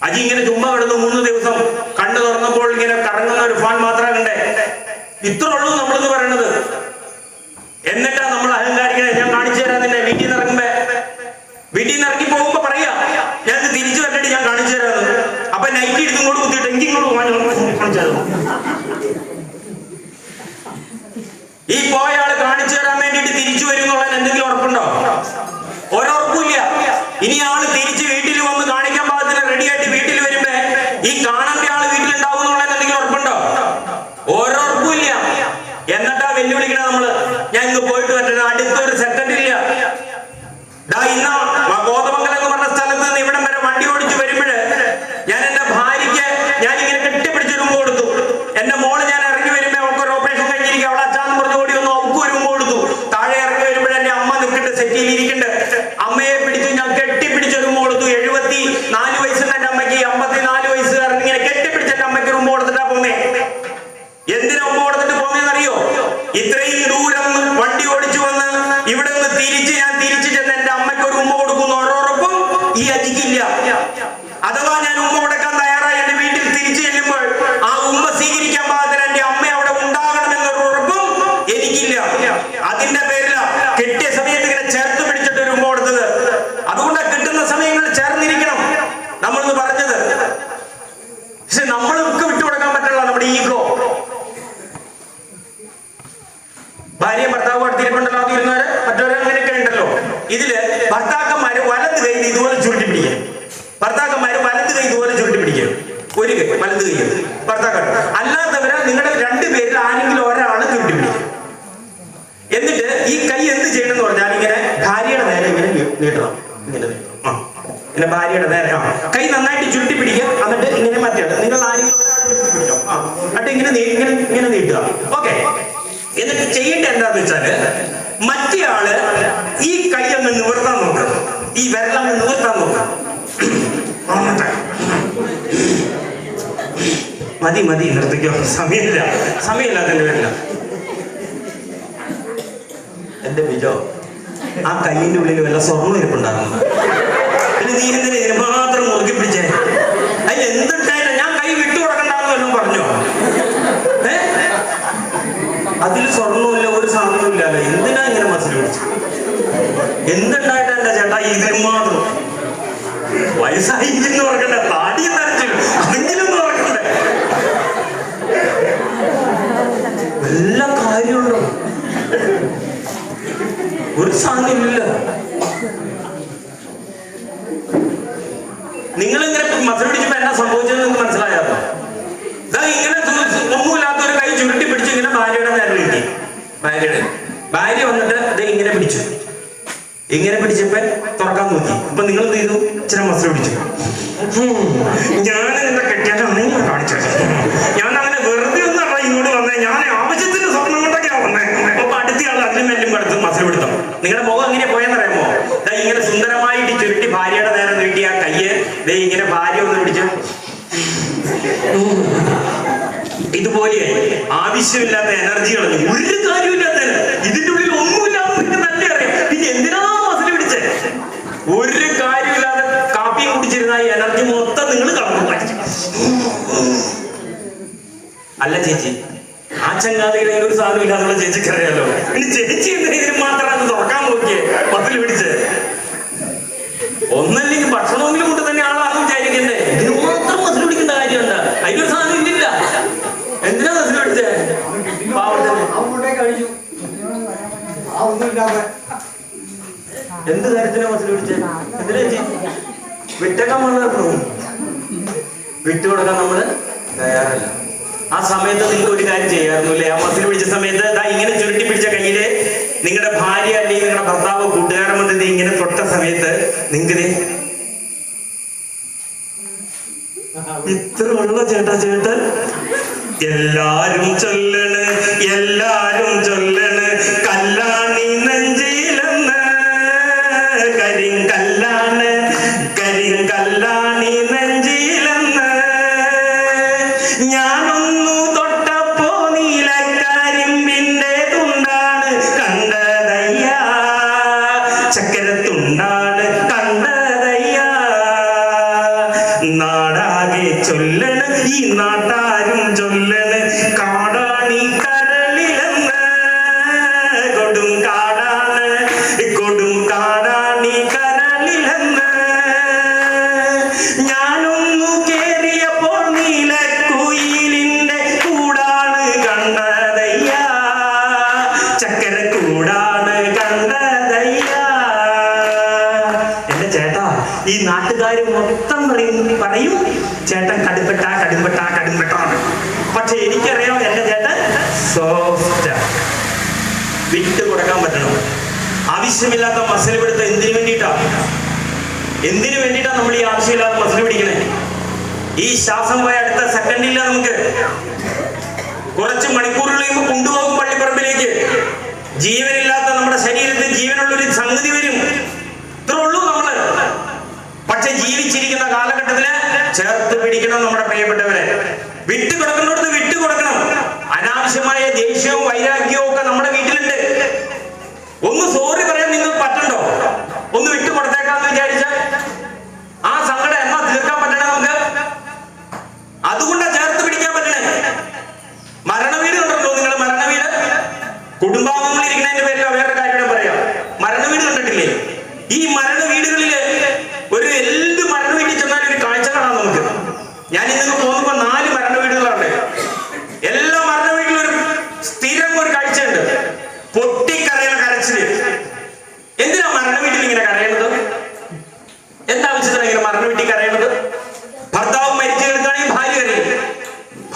അജി ഇങ്ങനെ ചുമ്മാ കിടന്നു 3 ദിവസം. കണ്ണു തുറന്നപ്പോൾ ഇങ്ങനെ കറങ്ങുന്ന ഒരു ഫാൻ മാത്രമേ കണ്ടേ. ഇത്ര ഉള്ളൂ നമ്മളെന്ന് പറയണത്. എന്നിട്ടാ നമ്മൾ അഹങ്കാരികളെ. ഞാൻ കാണിച്ചു തരാം നിന്നെ. വീട്ടിൽ നിന്ന് ഇറങ്ങി പോകുമ്പോ പറയാ ഞാൻ തിരിച്ചു വരണ്ടിട്ട് ഞാൻ കാണിച്ചു തരാമെന്ന്. അപ്പൊ നൈറ്റ് എടുത്തും കൂടെ കുത്തിയിട്ട് എനിക്ക് ഇങ്ങോട്ട് കാണിച്ചു തരാം. ഈ പോയ ആള് കാണിച്ചു തരാൻ വേണ്ടിയിട്ട് തിരിച്ചു വരും എന്നുള്ളതിന് എന്തെങ്കിലും ഉറപ്പുണ്ടോ? ഒരുറപ്പുമില്ല. ഇനി ആള് തിരിച്ച് വീട്ടിൽ വന്ന് കാണിക്കാൻ പാകത്തിന് റെഡി ആയിട്ട് വീട്ടിൽ വരുമ്പോ ഈ കാണേണ്ട ആള് വീട്ടിലുണ്ടാവും എന്നുള്ളതിന് എന്തെങ്കിലും ഉറപ്പുണ്ടോ? ഒരുറപ്പുമില്ല. എന്നിട്ടാ വെല്ലുവിളിക്കണ നമ്മള്. ഞാൻ ഇന്ന് പോയിട്ട് പറ്റുന്നത് അടുത്തൊരു സെക്കൻഡില്ല. ഇന്ന് കോതമംഗലം എന്ന് പറഞ്ഞ സ്ഥലത്ത് നിന്ന് ഇവിടം വരെ വണ്ടി ഓടിച്ച് വരുമ്പോഴ് ഞാൻ എന്റെ ഭാര്യയ്ക്ക് ഞാൻ ഇങ്ങനെ കെട്ടിപ്പിടിച്ച് രൂപ കൊടുത്തു. എന്റെ മോള് ഞാൻ ഇറങ്ങി വരുമ്പോ അവൾക്ക് ഒരു ഓപ്പറേഷൻ കഴിഞ്ഞിരിക്കും, അവളെ അച്ഛാന്ന് പറഞ്ഞ് ഓടി വന്നു, അവൾക്ക് ഒരു രൂപ കൊടുത്തു. താഴെ ഇറങ്ങി വരുമ്പോഴേ എന്റെ അമ്മ നിൽക്കണ്ട്, സെറ്റിയിൽ ഇരിക്കുന്നുണ്ട്. അമ്മയെ പിടിച്ച് ഞാൻ കെട്ടിപ്പിടിച്ച് രൂപ കൊടുത്തു. 74 വയസ്സുണ്ട് എന്റെ അമ്മയ്ക്ക്. 54 വയസ്സുകാരൻ ഇങ്ങനെ കെട്ടിപ്പിടിച്ച് എന്റെ അമ്മയ്ക്ക് രൂപ കൊടുത്തിട്ടാ പോന്നേ. എന്തിനാ ഉമ്മ കൊടുത്തിട്ട് പോന്നേന്നറിയോ? ഇത്രയും ദൂരം വണ്ടി ഓടിച്ചു വന്ന് ഇവിടെ നിന്ന് ഞാൻ തിരിച്ചു ചെന്ന് എന്റെ അമ്മയ്ക്ക് ഒരു ഉമ്മ കൊടുക്കുന്നു. ഓരോറൊപ്പം ഈ അജിക്കില്ല. അഥവാ ഞാൻ ഉമ്മ കൊടുക്കാൻ തയ്യാറായി എന്റെ വീട്ടിൽ തിരിച്ചു ചെല്ലുമ്പോൾ ആ ഉമ്മ സ്വീകരിക്കാൻ പാകത്തിന് എന്റെ അമ്മ അവിടെ ഉണ്ടാകണമെന്നൊരു ഉറപ്പും എനിക്കില്ല. അതിന്റെ പേരില കെട്ടിയ സമയത്ത് ഇങ്ങനെ ചേർത്ത് പിടിച്ചിട്ട് ഒരു ഉമ്മ കൊടുത്തത്. അതുകൊണ്ട് കിട്ടുന്ന സമയങ്ങളിൽ ചേർന്നിരിക്കണം നമ്മളെന്ന് പറഞ്ഞത്. പക്ഷെ നമ്മളൊക്കെ വിട്ടുകൊടുക്കാൻ പറ്റില്ല നമ്മുടെ ഈഗോ. ഭാര്യയും ഭർത്താവും അടുത്തിരിപ്പുണ്ടല്ലോ, അതിരുന്നവര് മറ്റവരെ അങ്ങനെയൊക്കെ ഉണ്ടല്ലോ. ഇതില് ഭർത്താക്കന്മാര് വലത് കൈ ഇതുപോലെ ചുരുട്ടി പിടിക്കുക. ഭർത്താക്കന്മാര് വലത് കൈ ഇതുപോലെ ചുരുട്ടി പിടിക്കുക. ഒരു കൈ വലത് കൈ ഭർത്താക്കൾ. അല്ലാത്തവരെ നിങ്ങളുടെ 2 പേരിൽ ആരെങ്കിലും ഒരാള് ചുരുട്ടി പിടിക്കുക. എന്നിട്ട് ഈ കൈ എന്ത് ചെയ്യണം എന്ന് പറഞ്ഞാൽ ഇങ്ങനെ ഭാര്യയുടെ നേരെ ഇങ്ങനെ നീട്ടണം. ഇങ്ങനെ ഭാര്യയുടെ നേരെ കൈ നന്നായിട്ട് ചുരുട്ടി പിടിക്കുക. എന്നിട്ട് ഇങ്ങനെ മറ്റേ നിങ്ങൾ ആരെങ്കിലും ഒരാൾ ചുരുട്ടി പിടിച്ചോ. എന്നിട്ട് ഇങ്ങനെ നീട്ടുക. ഓക്കെ. എന്നിട്ട് ചെയ്യേണ്ട എന്താന്ന് വെച്ചാല് മറ്റേ ആള് ഈ കൈ അങ്ങ് നിവർത്താൻ നോക്കണം. ഈ വിരലങ്ങ് നിവർത്താൻ നോക്കണം. മതി നിർത്തിക്കോ. സമയമില്ലാത്തതിന്റെ വരില്ല. എന്റെ ബിജോ, ആ കൈയിന്റെ ഉള്ളിൽ വല്ല സ്വർണ്ണം ഇരിപ്പുണ്ടാകുന്നു. പിന്നെ നീ എന്തിനാ ഇതിനെ മാത്രം മുറുക്കി പിടിച്ചേ? അതിൽ എന്തുണ്ടായില്ല. ഞാൻ കൈ വിട്ടു കൊടുക്കണ്ടെന്ന് വല്ലതും പറഞ്ഞോ? അതിൽ സ്വർണ്ണമില്ല, ഒരു സാധനവും ഇല്ലല്ലോ. എന്തിനാ ഇങ്ങനെ മസിൽ പിടിച്ചു? എന്തുണ്ടായിട്ട് എന്റെ ചേട്ടാ ഇതിൽ മാത്രം? വയസ്സായി എന്ന് ഓർക്കണ്ടേ? താടി നരച്ചില്ല, അതെങ്കിലും ഓർക്കണ്ടേ? എല്ലാ കാര്യമുണ്ടോ? ഒരു സാധനം ഇല്ല. നിങ്ങളിങ്ങനെ മസിൽ പിടിച്ചപ്പോ എന്നാ സംഭവിച്ചത് നിങ്ങൾക്ക് മനസ്സിലായാലോ? ഇങ്ങനെ ഒന്നുമില്ലാത്ത ഒരു കൈ ചുരുട്ടി പിടിച്ച് ഇങ്ങനെ ഭാര്യയുടെ നേരെ കിട്ടി. ഭാര്യ വന്നിട്ട് ഇത് ഇങ്ങനെ പിടിച്ചു. ഇങ്ങനെ പിടിച്ചപ്പോ തുറക്കാൻ നോക്കി. അപ്പൊ നിങ്ങൾ എന്ത് ചെയ്തു? ഇച്ചിരി മസിൽ പിടിച്ചു. ഞാൻ എന്റെ കെട്ടിയാലൊന്നും കാണിച്ചു. ഞാൻ അങ്ങനെ വെറുതെ ഒന്നല്ല ഇങ്ങോട്ട് വന്നേ. ഞാൻ ആവശ്യത്തിന് സ്വർണ്ണം കൊണ്ടൊക്കെയാ വന്നേ. അപ്പൊ അടുത്തയാൾ അതിലും മെല്ലും കടുത്ത് മസിൽ പിടുത്തം. നിങ്ങളുടെ മുഖം എങ്ങനെ പോയെന്നറിയാമോ? ഇങ്ങനെ സുന്ദരമായിട്ട് ചുരുട്ടി ഭാര്യയുടെ നേരെ നീട്ടി ആ കയ്യ് ഇങ്ങനെ ഭാര്യ ഒന്ന് പിടിച്ചു. ഇതുപോലെ ആവശ്യമില്ലാത്ത എനർജികൾ, ഒരു കാര്യമില്ലാത്ത, ഇതിന്റെ ഉള്ളിൽ ഒന്നുമില്ലാതെ നിങ്ങൾക്ക് നല്ല അറിയാം. പിന്നെ എന്തിനാ മസിൽ പിടിച്ചേ? ഒരു കാര്യമില്ലാതെ കാപ്പിയും കുടിച്ചിരുന്ന ഈ എനർജി മൊത്തം നിങ്ങൾ കളഞ്ഞു. അല്ല ചേച്ചി, ആ ചങ്ങാതിയുടെ ഒരു സാധനം ഇല്ലാന്നുള്ള ചേച്ചിക്ക് അറിയാലോ. ഇനി ചേച്ചി എന്തെങ്കിലും മാത്രമാണ് തുറക്കാൻ നോക്കിയേ മസിൽ പിടിച്ച്. ഒന്നല്ലെങ്കിൽ ഭക്ഷണമെങ്കിലും കൊണ്ട് തന്നെ ആളാണെന്ന് വിചാരിക്കണ്ടേ? ഇതിന് മാത്രം മസിൽ പിടിക്കേണ്ട കാര്യമുണ്ട്? അതിനൊരു സാധനം ഇല്ലില്ല. എന്തിനാ മസിൽ പിടിച്ചേ? പാവത്തിന് എന്ത് കാര്യത്തിനാ മസിൽ പിടിച്ചേ? എന്തിനാ ചേച്ചി വിട്ടേക്കാൻ പറഞ്ഞു? വിട്ടുകൊടുക്കാൻ നമ്മള് തയ്യാറല്ല. ആ സമയത്ത് നിങ്ങൾക്ക് ഒരു കാര്യം ചെയ്യാറുന്നില്ലേ? ആ മസിൽ പിടിച്ച സമയത്ത് ഇങ്ങനെ ചുരുട്ടി പിടിച്ച കയ്യില് നിങ്ങളുടെ ഭാര്യ അല്ലെങ്കിൽ നിങ്ങളുടെ ഭർത്താവ് കൂട്ടുകാരൻ വന്നത് ഇങ്ങനെ തൊട്ട സമയത്ത് നിങ്ങൾക്ക് ഇത്ര ഉള്ള ചേട്ടൻ എല്ലാരും ചൊല്ലണ് കല്ലാണി നെഞ്ചിലെന്ന് കരിങ്കല്ലാണി നെഞ്ചിലെന്ന് ഞാനൊന്നു തൊട്ടപ്പോ നീലക്കരിമ്പിന്റെ തുണ്ടാണ് കണ്ടതയ്യ, ചക്കരത്തുണ്ടാണ് കണ്ടതയ്യ. നാടാകെ ചൊല്ലണ് ഈ നാട്ടാരും ചൊല്ലണ് കാടാണി കരളിലെന്ന് കൊടും കാടാണി കരളിലെന്ന്. ഞാനൊന്നു കേറിയപ്പോൾ നീലക്കുയിലിന്റെ കൂടാണ് കണ്ടതയ്യ, ചക്കര കൂടാണ് കണ്ടതയ്യ. എന്റെ ചേട്ടാ, ഈ നാട്ടുകാര് മൊത്തം പറയും ചേട്ടൻ കടുംപെട്ട. പക്ഷെ എനിക്കറിയാം എന്റെ ചേട്ടൻ സോഫ്റ്റ്. വിട്ട് കൊടുക്കാൻ പറ്റണം. ആവശ്യമില്ലാത്ത മസിൽ പിടുത്തം എന്തിനു വേണ്ടിയിട്ടാ നമ്മൾ ഈ ആവശ്യമില്ലാത്ത മസിൽ പിടിക്കണേ? ഈ ശ്വാസം പോയ അടുത്ത സെക്കൻഡില്ല. നമുക്ക് കുറച്ച് മണിക്കൂറുകൾ കഴിയുമ്പോൾ കൊണ്ടുപോകും പള്ളിപ്പറമ്പിലേക്ക്. ജീവനില്ലാത്ത നമ്മുടെ ശരീരത്തിൽ ജീവനുള്ളൊരു സംഗതി വരും. ഇത്രേ ഉള്ളൂ നമ്മള്. പക്ഷെ ജീവിച്ചിരിക്കുന്ന കാലഘട്ടത്തില് ചേർത്ത് പിടിക്കണം നമ്മുടെ പ്രിയപ്പെട്ടവരെ. വിട്ടു കൊടുക്കുന്നിടത്ത് വിട്ടു കൊടുക്കണം. അനാവശ്യമായ ദേഷ്യവും വൈരാഗ്യവും ഒക്കെ നമ്മുടെ വീട്ടിലുണ്ട്. ഒന്ന് സോറി പറയാൻ നിങ്ങൾക്ക് പറ്റണ്ടോ? ഒന്ന് വിട്ടു കൊടുത്തേക്കാന്ന് വിചാരിച്ചാൽ ആ സങ്കടം എന്നാ തീർക്കാൻ പറ്റണേ നമുക്ക്? അതുകൊണ്ടാണ് ചേർത്ത് പിടിക്കാൻ പറ്റണേ. മരണവീട് കണ്ടിട്ടുണ്ടോ നിങ്ങൾ? മരണവീട് കുടുംബാംഗങ്ങൾ ഇരിക്കുന്നതിന്റെ പേരിൽ വേറെ കാര്യം പറയാം. മരണവീട് കണ്ടിട്ടില്ലേ? ഈ മരണ വീടുകളില് എന്ത് മരണ വീട്ടിൽ ചെന്നാലും ഒരു കാഴ്ച കാണാം നമുക്ക്. ഞാൻ ഇന്ന് പോകുമ്പോ 4 മരണ വീടുകളാണ്. എല്ലാ മരണ വീട്ടിലും ഒരു സ്ഥിരം ഒരു കാഴ്ചയുണ്ട്, പൊട്ടിക്കരയുന്ന കരച്ചില്. എന്തിനാ മരണ വീട്ടിൽ ഇങ്ങനെ കരയുന്നത്? എന്താവശ്യത്തിനാണ് ഇങ്ങനെ മരണ വീട്ടിൽ കരയുന്നത്? ഭർത്താവ് മരിച്ചു കിടക്കുകയാണെങ്കിൽ ഭാര്യ കരയും.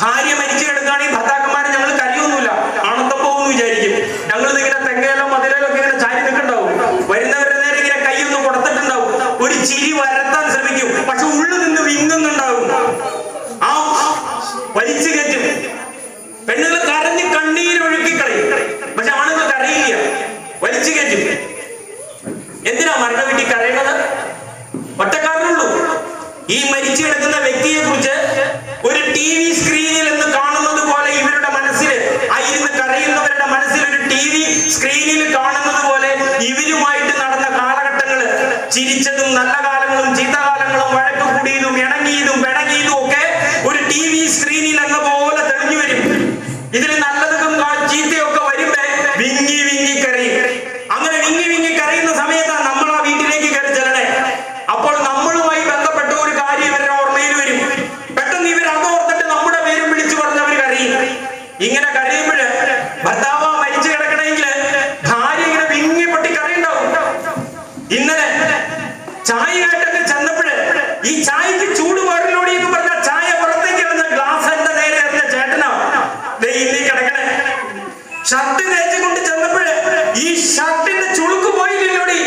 ഭാര്യ മരിച്ചു കിടക്കുകയാണെങ്കിൽ ഭർത്താക്കന്മാരെ ഞങ്ങൾ കരയൊന്നുമില്ല, ആണത്തം പോകുന്നു വിചാരിക്കും. ഞങ്ങൾ ഇങ്ങനെ തെങ്ങയിലോ മതിലോ ഒക്കെ ഇങ്ങനെ ചാരി നിൽക്കുന്നുണ്ടാവും. വരുന്നവരുടെ നേരെ ഇങ്ങനെ കൈയൊന്ന് കൊടുത്തിട്ടുണ്ടാവും. ഒരു ചിരി വരത്താൻ ശ്രമിക്കും, പക്ഷെ ഉള്ളിൽ നിന്ന് വിങ്ങുന്നുണ്ടാവും. ആ വലിച്ചു കയറ്റും. പെണ്ണുങ്ങൾ കരഞ്ഞ് കണ്ണീരൊഴുക്കി കളയും, പക്ഷെ ആണുങ്ങൾ കരയില്ല, വലിച്ചു കയറ്റും. എന്തിനാ മരണ വീട്ടിൽ കരയുന്നത്? ഒറ്റക്കാരനുള്ളൂ. ഈ മരിച്ചു കിടക്കുന്ന വ്യക്തിയെ കുറിച്ച് ഒരു TV സ്ക്രീനിൽ എന്ന് കാണുന്നത് പോലെ ഇവരുടെ മനസ്സിൽ, ഇരുന്ന് കരയുന്നവരുടെ മനസ്സിൽ ഒരു TV സ്ക്രീനിൽ കാണുന്നത് പോലെ ഇവരുമായിട്ട് നടന്ന കാലഘട്ടങ്ങള്, ചിരിച്ചതും നല്ല കാലങ്ങളും ചീത്തകാലങ്ങളും, വഴക്ക് കൂടിയതും ഇണങ്ങിയതും പിണങ്ങിയതും ഒക്കെ ഒരു TV സ്ക്രീനിൽ എന്ന പോലെ തെളിഞ്ഞു വരും. ഇതിൽ നല്ലതും ചീത്തയൊക്കെ വരുമ്പോ വിങ്ങി കരയും. അങ്ങനെ വിങ്ങി കരയുന്ന സമയത്താണ് നമ്മൾ ആ വീട്ടിലേക്ക് കയറി ചെല്ലണേ. അപ്പോൾ നമ്മളുമായി ബന്ധപ്പെട്ട ഒരു കാര്യം ഇവരുടെ ഓർമ്മയിൽ വരും. പെട്ടെന്ന് ഇവർ അതോർത്തിട്ട് നമ്മുടെ പേരും വിളിച്ചു പറഞ്ഞവർ കരയും. ഇങ്ങനെ കരയുമ്പോഴ് ഭർത്താവ് മരിച്ചു കിടക്കണമെങ്കിൽ ഭാര്യ ഇങ്ങനെ വിങ്ങി പൊട്ടി കരയുണ്ടാവും. ഇന്നലെ ചായ ആയിട്ടൊക്കെ ചെന്നപ്പോഴ് ഈ ചായക്ക് ചൂട് പാടില്ലോടി എന്ന് പറഞ്ഞാൽ ചായ പുറത്തേക്ക് എറിഞ്ഞ ഗ്ലാസ് എന്റെ നേരെ എറിഞ്ഞ ചേട്ടനാ ഇന്നീ കിടക്കണേ. ഷർട്ട് തേച്ച് കൊണ്ട് ചെന്നപ്പോഴ് ഈ ഷർട്ടിന്റെ ചുളുക്ക് പോയില്ലോടി,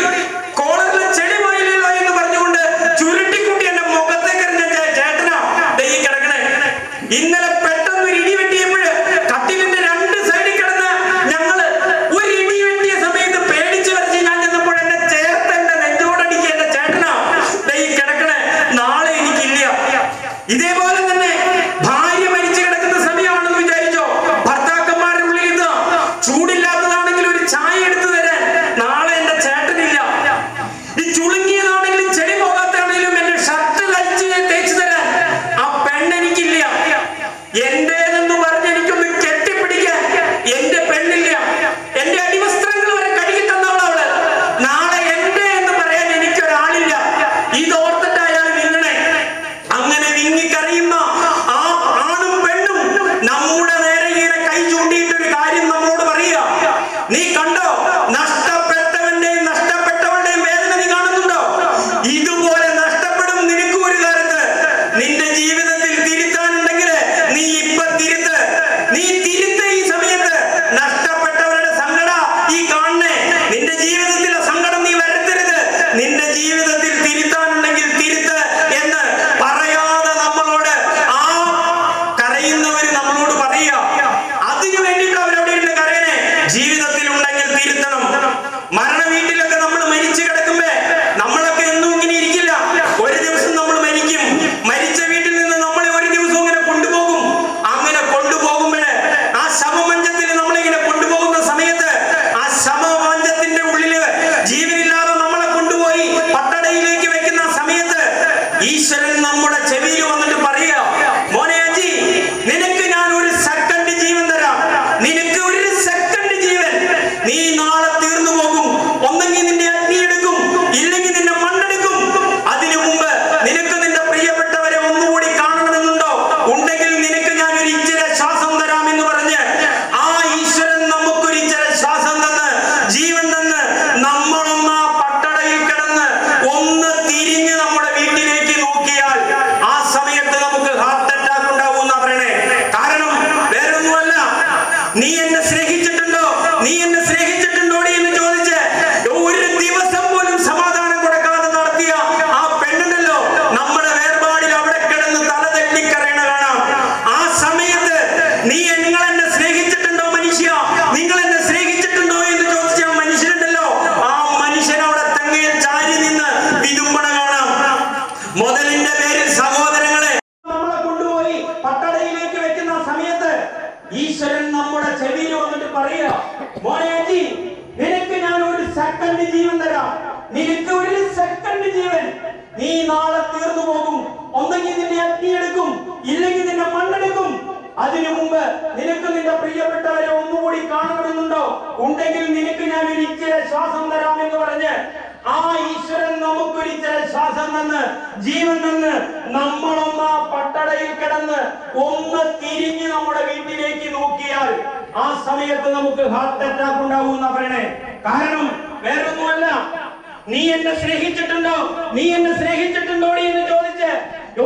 കോളറിലെ ചെടി പോയില്ലല്ലോ എന്ന് പറഞ്ഞുകൊണ്ട് ചുരുട്ടിക്കുട്ടി എന്റെ മുഖത്തേക്ക് എറിഞ്ഞ ചേട്ടനാ ഈ കിടക്കണേ. ഇന്നലെ പെട്ടെന്ന് ഒരു ഇടി വെട്ടിയപ്പോഴ് കട്ടിലിന്റെ 2 സൈഡിൽ കിടന്ന് ഞങ്ങള് ഒരു ഇടി വെട്ടിയ സമയത്ത് പേടിച്ചു വരച്ച് ഞാൻ ചെന്നപ്പോൾ എന്നെ ചേർത്ത് എന്റെ നെഞ്ചോടടിക്കുക എന്റെ ചേട്ടനാ ഈ കിടക്കണേ. നാളെ എനിക്ക് നിനക്ക് ഒരു സെക്കൻഡ് ജീവൻ. നീ നാളെ തീർന്നു പോകും. ഒന്നെങ്കിൽ നിന്നെ അഗ്നി എടുക്കും, ഇല്ലെങ്കിൽ നിന്നെ മണ്ണെടുക്കും. അതിനു മുമ്പ് നിനക്ക് നിന്റെ പ്രിയപ്പെട്ടവരെ ഒന്നുകൂടി കാണണമെന്നുണ്ടോ? ഉണ്ടെങ്കിൽ നിനക്ക് ഞാൻ ഒരിക്കലും ശ്വാസം തരാമെന്ന് പറഞ്ഞ് ആ ഈശ്വരൻ നമുക്കൊരിക്കലും ശ്വാസം തന്ന് ജീവൻ തന്ന് നമ്മളൊന്ന് ആ പട്ടടയിൽ കിടന്ന് ഒന്ന് തിരിഞ്ഞ് നമ്മുടെ വീട്ടിലേക്ക് നോക്കിയാൽ ആ സമയത്ത് നമുക്ക് ഹാർട്ട് അറ്റാക്ക് ഉണ്ടാവും പറയണേ. കാരണം വേറൊന്നുമല്ല, നീ എന്നെ സ്നേഹിച്ചിട്ടുണ്ടോ, നീ എന്നെ സ്നേഹിച്ചിട്ടുണ്ടോ എന്ന് ചോദിച്ച്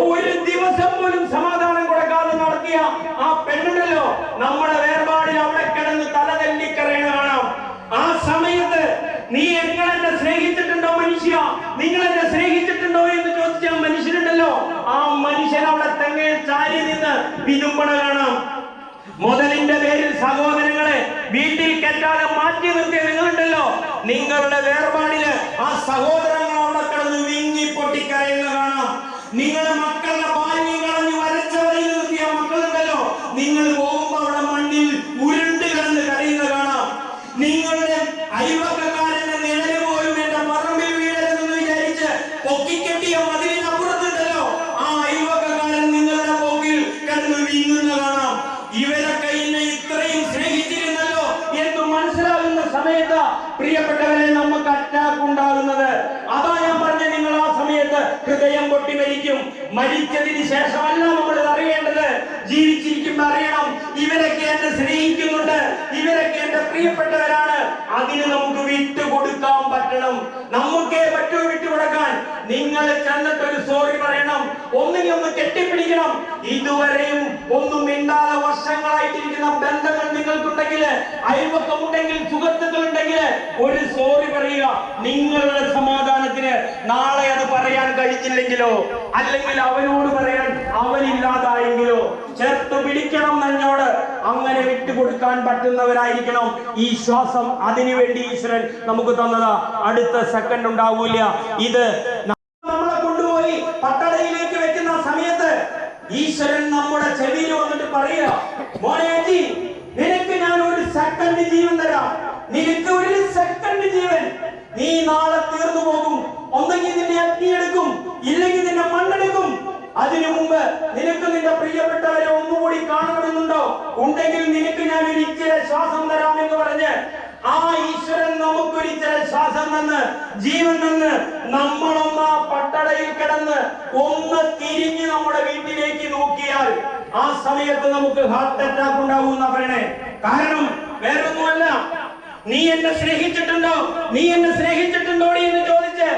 ഒരു ദിവസം പോലും സമാധാനം കൊടുക്കാതെ നടത്തിയ ആ പെണ്ണുണ്ടല്ലോ, നമ്മുടെ വേർപാടിൽ അവിടെ കിടന്ന് തലതെല്ലിക്കറിയണ കാണാം. ആ സമയത്ത് നീ എന്നെ സ്നേഹിച്ചിട്ടുണ്ടോ മനുഷ്യ, നിങ്ങൾ എന്നെ സ്നേഹിച്ചിട്ടുണ്ടോ എന്ന് ചോദിച്ച മനുഷ്യനുണ്ടല്ലോ, ആ മനുഷ്യൻ അവിടെ തെങ്ങേ ചാരി നിന്ന് വിതുമ്പണ കാണാം. മുതലിന്റെ പേരിൽ സഹോദരങ്ങളെ വീട്ടിൽ കെട്ടാതെ മാറ്റി നിർത്തിയ നിങ്ങളുണ്ടല്ലോ, നിങ്ങളുടെ വേർപാടില് ആ സഹോദരങ്ങൾ അവിടെ കിടന്ന് വിങ്ങി പൊട്ടിക്കരയുന്ന കാണാം. നിങ്ങളുടെ മക്കളുടെ ബാല്യം കളഞ്ഞു വരച്ചവരിൽ നിർത്തിയ മക്കളുണ്ടല്ലോ, നിങ്ങൾ പോകുമ്പോ അവിടെ മണ്ണിൽ ഉരുണ്ട് കിടന്ന് കരയുന്ന കാണാം. നിങ്ങളുടെ അയൽവക്കക്കാരന്റെ നിഴല് പോലും എന്റെ പറമ്പിൽ വീഴരുതെന്ന് വിചാരിച്ച് പൊക്കിക്കെട്ടിയ മതിലിനപ്പുറത്തുണ്ടല്ലോ, ആ അയൽവക്കക്കാരൻ നിങ്ങളുടെ പോക്കിൽ കിടന്ന് വീങ്ങുന്ന കാണാം. ഇവരൊക്കെ എന്നെ ഇത്രയും സ്നേഹിച്ചിരുന്നല്ലോ എന്ന് മനസ്സിലാകുന്ന സമയത്ത് പ്രിയപ്പെട്ടവരെ നമുക്ക് അറ്റാക്ക് ഉണ്ടാകുന്നത്. അതാ ഞാൻ പറഞ്ഞ, നിങ്ങൾ ആ സമയത്ത് ഹൃദയം പൊട്ടി മരിക്കും. മരിച്ചതിന് ശേഷമല്ല നമ്മൾ അറിയേണ്ടത്, ജീവിച്ചിരിക്കുമ്പോൾ അറിയണം ഇവരൊക്കെ എന്നെ സ്നേഹിക്കുന്നുണ്ട്, ഇവരൊക്കെ എന്റെ പ്രിയപ്പെട്ടവരാണ്. അതിന് നമുക്ക് വിട്ടുകൊടുക്കാൻ പറ്റണം. നമുക്കേ പറ്റൂ വിട്ടുകൊടുക്കാൻ. നിങ്ങൾ ചെന്നിട്ട് ഒരു സോറി പറയണം, ഒന്നിനെ ഒന്ന് കെട്ടിപ്പിടിക്കണം. ഇതുവരെയും ഒന്നും മിണ്ടാതെ വർഷങ്ങളായിട്ടിരിക്കുന്ന ബന്ധങ്ങൾ നിങ്ങൾക്കുണ്ടെങ്കിൽ, അയൽവക്കമുണ്ടെങ്കിൽ, സുഹൃത്തുക്കൾ ഉണ്ടെങ്കിൽ ഒരു സോറി പറയുക. നിങ്ങളുടെ സമാധാനത്തിന് നാളെ അത് പറയാൻ കഴിഞ്ഞില്ലെങ്കിലോ, അല്ലെങ്കിൽ അവനോട് പറയാൻ അവനില്ലാതായെങ്കിലോ ചേർത്ത് പിടിക്കണം നെഞ്ഞോട്. അങ്ങനെ വിട്ടുകൊടുക്കാൻ പറ്റുന്നവരായിരിക്കണം. ഈ ശ്വാസം അതിനുവേണ്ടി ഈശ്വരൻ നമുക്ക് തന്നതാ. അടുത്ത സെക്കൻഡ് ഉണ്ടാവൂല. ഇത് നമ്മളെ കൊണ്ടുപോയി പട്ടടയിലേക്ക് വെക്കുന്ന സമയത്ത് ഈശ്വരൻ നമ്മുടെ ചെവിയിൽ വന്നിട്ട് പറയുക, മോനേജി നിനക്ക് ഞാൻ ഒരു സെക്കൻഡ് ജീവൻ തരാം. നിനക്ക് ഒരു സെക്കൻഡ് ജീവൻ. നീ നാളെ തീർന്നു പോകും. ഒന്നെങ്കിൽ നിന്നെ അഗ്നി എടുക്കും, ഇല്ലെങ്കിൽ നിന്നെ മണ്ണെടുക്കും. അതിനു മുമ്പ് നിനക്ക് നിന്റെ പ്രിയപ്പെട്ടവരെ ഒന്നുകൂടി കാണണമെന്നുണ്ടോ? ഉണ്ടെങ്കിൽ നിനക്ക് ഞാൻ ഒരിക്കലും ശ്വാസം തരാമെന്ന് പറഞ്ഞ് ആ ഈശ്വരൻ നമുക്കൊരിക്കലും ശ്വാസം തന്ന് ജീവൻ തന്ന് നമ്മളൊന്ന് ആ പട്ടടയിൽ കിടന്ന് ഒന്ന് തിരിഞ്ഞ് നമ്മുടെ വീട്ടിലേക്ക് നോക്കിയാൽ ആ സമയത്ത് നമുക്ക് ഹാർട്ട് അറ്റാക്ക് ഉണ്ടാവും പറയണേ. കാരണം വേറൊന്നുമല്ല, നീ എന്നെ സ്നേഹിച്ചിട്ടുണ്ടോ, നീ എന്നെ സ്നേഹിച്ചിട്ടുണ്ടോ എന്ന് ചോദിച്ച്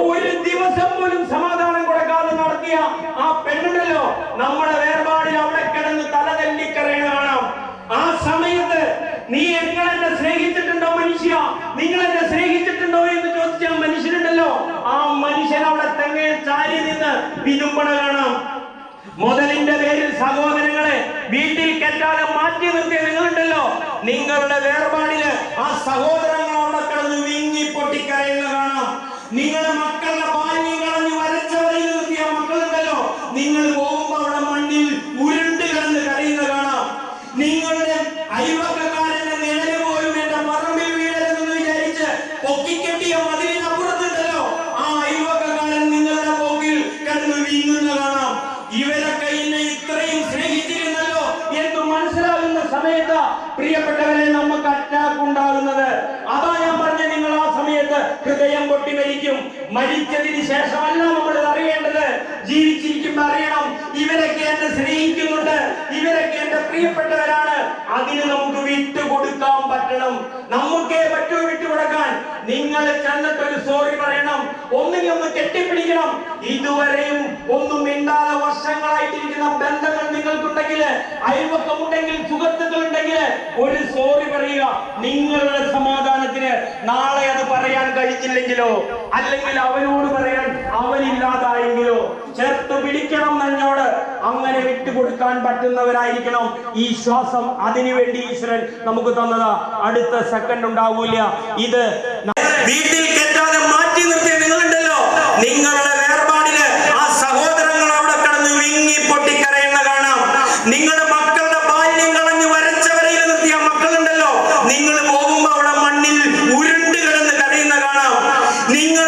ഒരു ദിവസം പോലും സമാധാനം കൊടുക്കാതെ നടത്തിയ ആ പെണ്ണുണ്ടല്ലോ, നമ്മുടെ വേർപാടിൽ അവിടെ കിടന്ന് തലതെല്ലിക്കറിയണ കാണാം. ആ സമയത്ത് നീ എന്നെ സ്നേഹിച്ചിട്ടുണ്ടോ മനുഷ്യ, നിങ്ങൾ എന്നെ സ്നേഹിച്ചിട്ടുണ്ടോ എന്ന് ചോദിച്ച മനുഷ്യനുണ്ടല്ലോ, ആ മനുഷ്യൻ അവിടെ തെങ്ങേ ചാരി നിന്ന് വിതുമ്പണ കാണാം. മുതലിന്റെ പേരിൽ സഹോദരങ്ങളെ വീട്ടിൽ കെട്ടാതെ മാറ്റി നിർത്തിയ നിങ്ങളുണ്ടല്ലോ, നിങ്ങളുടെ വേർപാടില് ആ സഹോദരങ്ങൾ അവിടെ കിടന്ന് വിങ്ങി പൊട്ടിക്കരയുന്ന കാണാം. നിങ്ങളുടെ മക്കളുടെ ബാല്യം കളഞ്ഞു വരച്ചവരിൽ നിർത്തിയ മക്കളുണ്ടല്ലോ, നിങ്ങൾ പോകുമ്പോ അവിടെ മണ്ണിൽ ഉരുണ്ട് കിടന്ന് കരയുന്ന കാണാം. നിങ്ങളുടെ അയൽവക്കക്കാരന്റെ നിഴല് പോലും എന്റെ പറമ്പിൽ വീഴരുതെന്ന് വിചാരിച്ച് പൊക്കിക്കെട്ടിയ മതിലിനപ്പുറത്തുണ്ടല്ലോ, ആ അയൽവക്കക്കാരൻ നിങ്ങളുടെ പോക്കിൽ കിടന്ന് വീങ്ങുന്ന കാണാം. ഇവരൊക്കെ എന്നെ ഇത്രയും സ്നേഹിച്ചിരുന്നല്ലോ എന്ന് മനസ്സിലാകുന്ന സമയത്ത് പ്രിയപ്പെട്ടവരെ നമുക്ക് അറ്റാക്ക് ഉണ്ടാകുന്നത്. അതാ ഞാൻ പറഞ്ഞ, നിങ്ങൾ ആ സമയത്ത് ഹൃദയം പൊട്ടി മരിക്കും. മരിച്ചതിന് ശേഷമല്ല നമ്മൾ അറിയേണ്ടത്, ജീവിച്ചിരിക്കുമ്പോൾ അറിയണം ഇവരൊക്കെ എന്നെ സ്നേഹിക്കുന്നുണ്ട്, ഇവരൊക്കെ എന്റെ പ്രിയപ്പെട്ടവരാണ്. അതിന് നമുക്ക് വിട്ടുകൊടുക്കാൻ പറ്റണം. നമുക്കേ പറ്റൂ വിട്ടുകൊടുക്കാൻ. നിങ്ങൾ ചെന്നിട്ട് ഒരു സോറി പറയണം, ഒന്നിനെ ഒന്ന് കെട്ടിപ്പിടിക്കണം. ഇതുവരെയും ഒന്നും മിണ്ടാതെ വർഷങ്ങളായിട്ടിരിക്കുന്ന ബന്ധങ്ങൾ നിങ്ങൾക്കുണ്ടെങ്കിൽ, അയൽവക്കമുണ്ടെങ്കിൽ, സുഹൃത്തുക്കൾ ഉണ്ടെങ്കിൽ ഒരു സോറി പറയുക. നിങ്ങളുടെ സമാധാനത്തിന് നാളെ അത് പറയാൻ കഴിഞ്ഞില്ലെങ്കിലോ, അല്ലെങ്കിൽ അവനോട് പറയാൻ അവനില്ലാതായെങ്കിലോ ചേർത്ത് പിടിക്കണം നെഞ്ഞോട്. അങ്ങനെ വിട്ടുകൊടുക്കാൻ പറ്റുന്നവരായിരിക്കണം. ഈ ശ്വാസം അതിനുവേണ്ടി ഈശ്വരൻ നമുക്ക് തന്നതാ. അടുത്ത സെക്കൻഡ് ഉണ്ടാവൂല. ഇത് വീട്ടിൽ കെട്ടാതെ മാറ്റി നിർത്തിയ നിങ്ങളുണ്ടല്ലോ, നിങ്ങളുടെ വേർപാടില് ആ സഹോദരങ്ങൾ അവിടെ കിടന്ന് വിങ്ങി പൊട്ടിക്കരയുന്ന കാണാം. നിങ്ങളുടെ മക്കളുടെ ബാല്യം കളഞ്ഞു വരച്ചവരയിൽ നിർത്തിയ മക്കളുണ്ടല്ലോ, നിങ്ങൾ പോകുമ്പോ അവിടെ മണ്ണിൽ ഉരുണ്ട് കിടന്ന് കരയുന്ന കാണാം. നിങ്ങൾ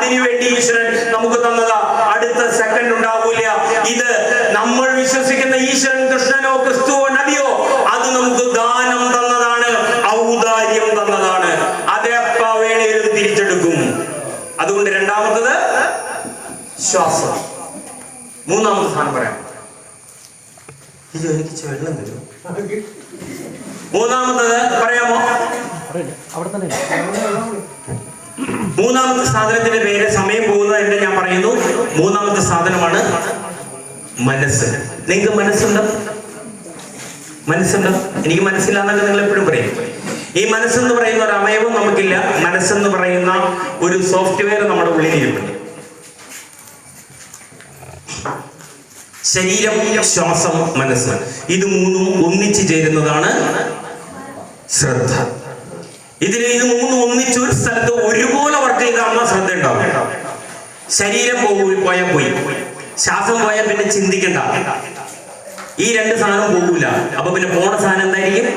അതിനുവേണ്ടി ഈശ്വരൻ നമുക്ക് തന്നതാ. അടുത്ത സെക്കൻഡ് ഉണ്ടാവൂല. ഇത് നമ്മൾ വിശ്വസിക്കുന്ന ഈശ്വരൻ കൃഷ്ണനോ ക്രിസ്തുവോ നബിയോ അത് നമുക്ക് ദാനം തന്നതാണ്, ഔദാര്യം തന്നതാണ്. അതെപ്പ വേണേലും തിരിച്ചെടുക്കും. അതുകൊണ്ട് രണ്ടാമത്തത് ശ്വാസം. മൂന്നാമത്തെ സ്ഥാനം പറയാം. എനിക്ക് വെള്ളം തരും. മൂന്നാമത്തത് പറയാമോ? മൂന്നാമത്തെ സാധനത്തിന്റെ പേര് സമയം പോകുന്നതിന്റെ ഞാൻ പറയുന്നു. മൂന്നാമത്തെ സാധനമാണ് മനസ്സ്. നിങ്ങൾക്ക് മനസ്സുണ്ടോ? മനസ്സുണ്ടോ? എനിക്ക് മനസ്സില്ല എന്നൊക്കെ നിങ്ങൾ എപ്പോഴും പറയും. ഈ മനസ്സെന്ന് പറയുന്ന ഒരു അവയവം നമുക്കില്ല. മനസ്സെന്ന് പറയുന്ന ഒരു സോഫ്റ്റ്വെയർ നമ്മുടെ ഉള്ളിലിരിപ്പുണ്ട്. ശരീരം, ശ്വാസം, മനസ്സ്, ഇത് മൂന്നും ഒന്നിച്ചു ചേരുന്നതാണ് ശ്രദ്ധ. ഇത് മൂന്നും ഒന്നിച്ച് ഒരു സ്ഥലത്ത് ഒരുപോലെ വർക്ക് ചെയ്താൽ ശ്രദ്ധ ഉണ്ടാവും. ശരീരം പോയാൽ പോയി, ശ്വാസം പോയാൽ പിന്നെ ചിന്തിക്കണ്ട. ഈ രണ്ട് സാധനം പോകൂല. അപ്പൊ പിന്നെ പോണ സാധനം എന്തായിരിക്കും?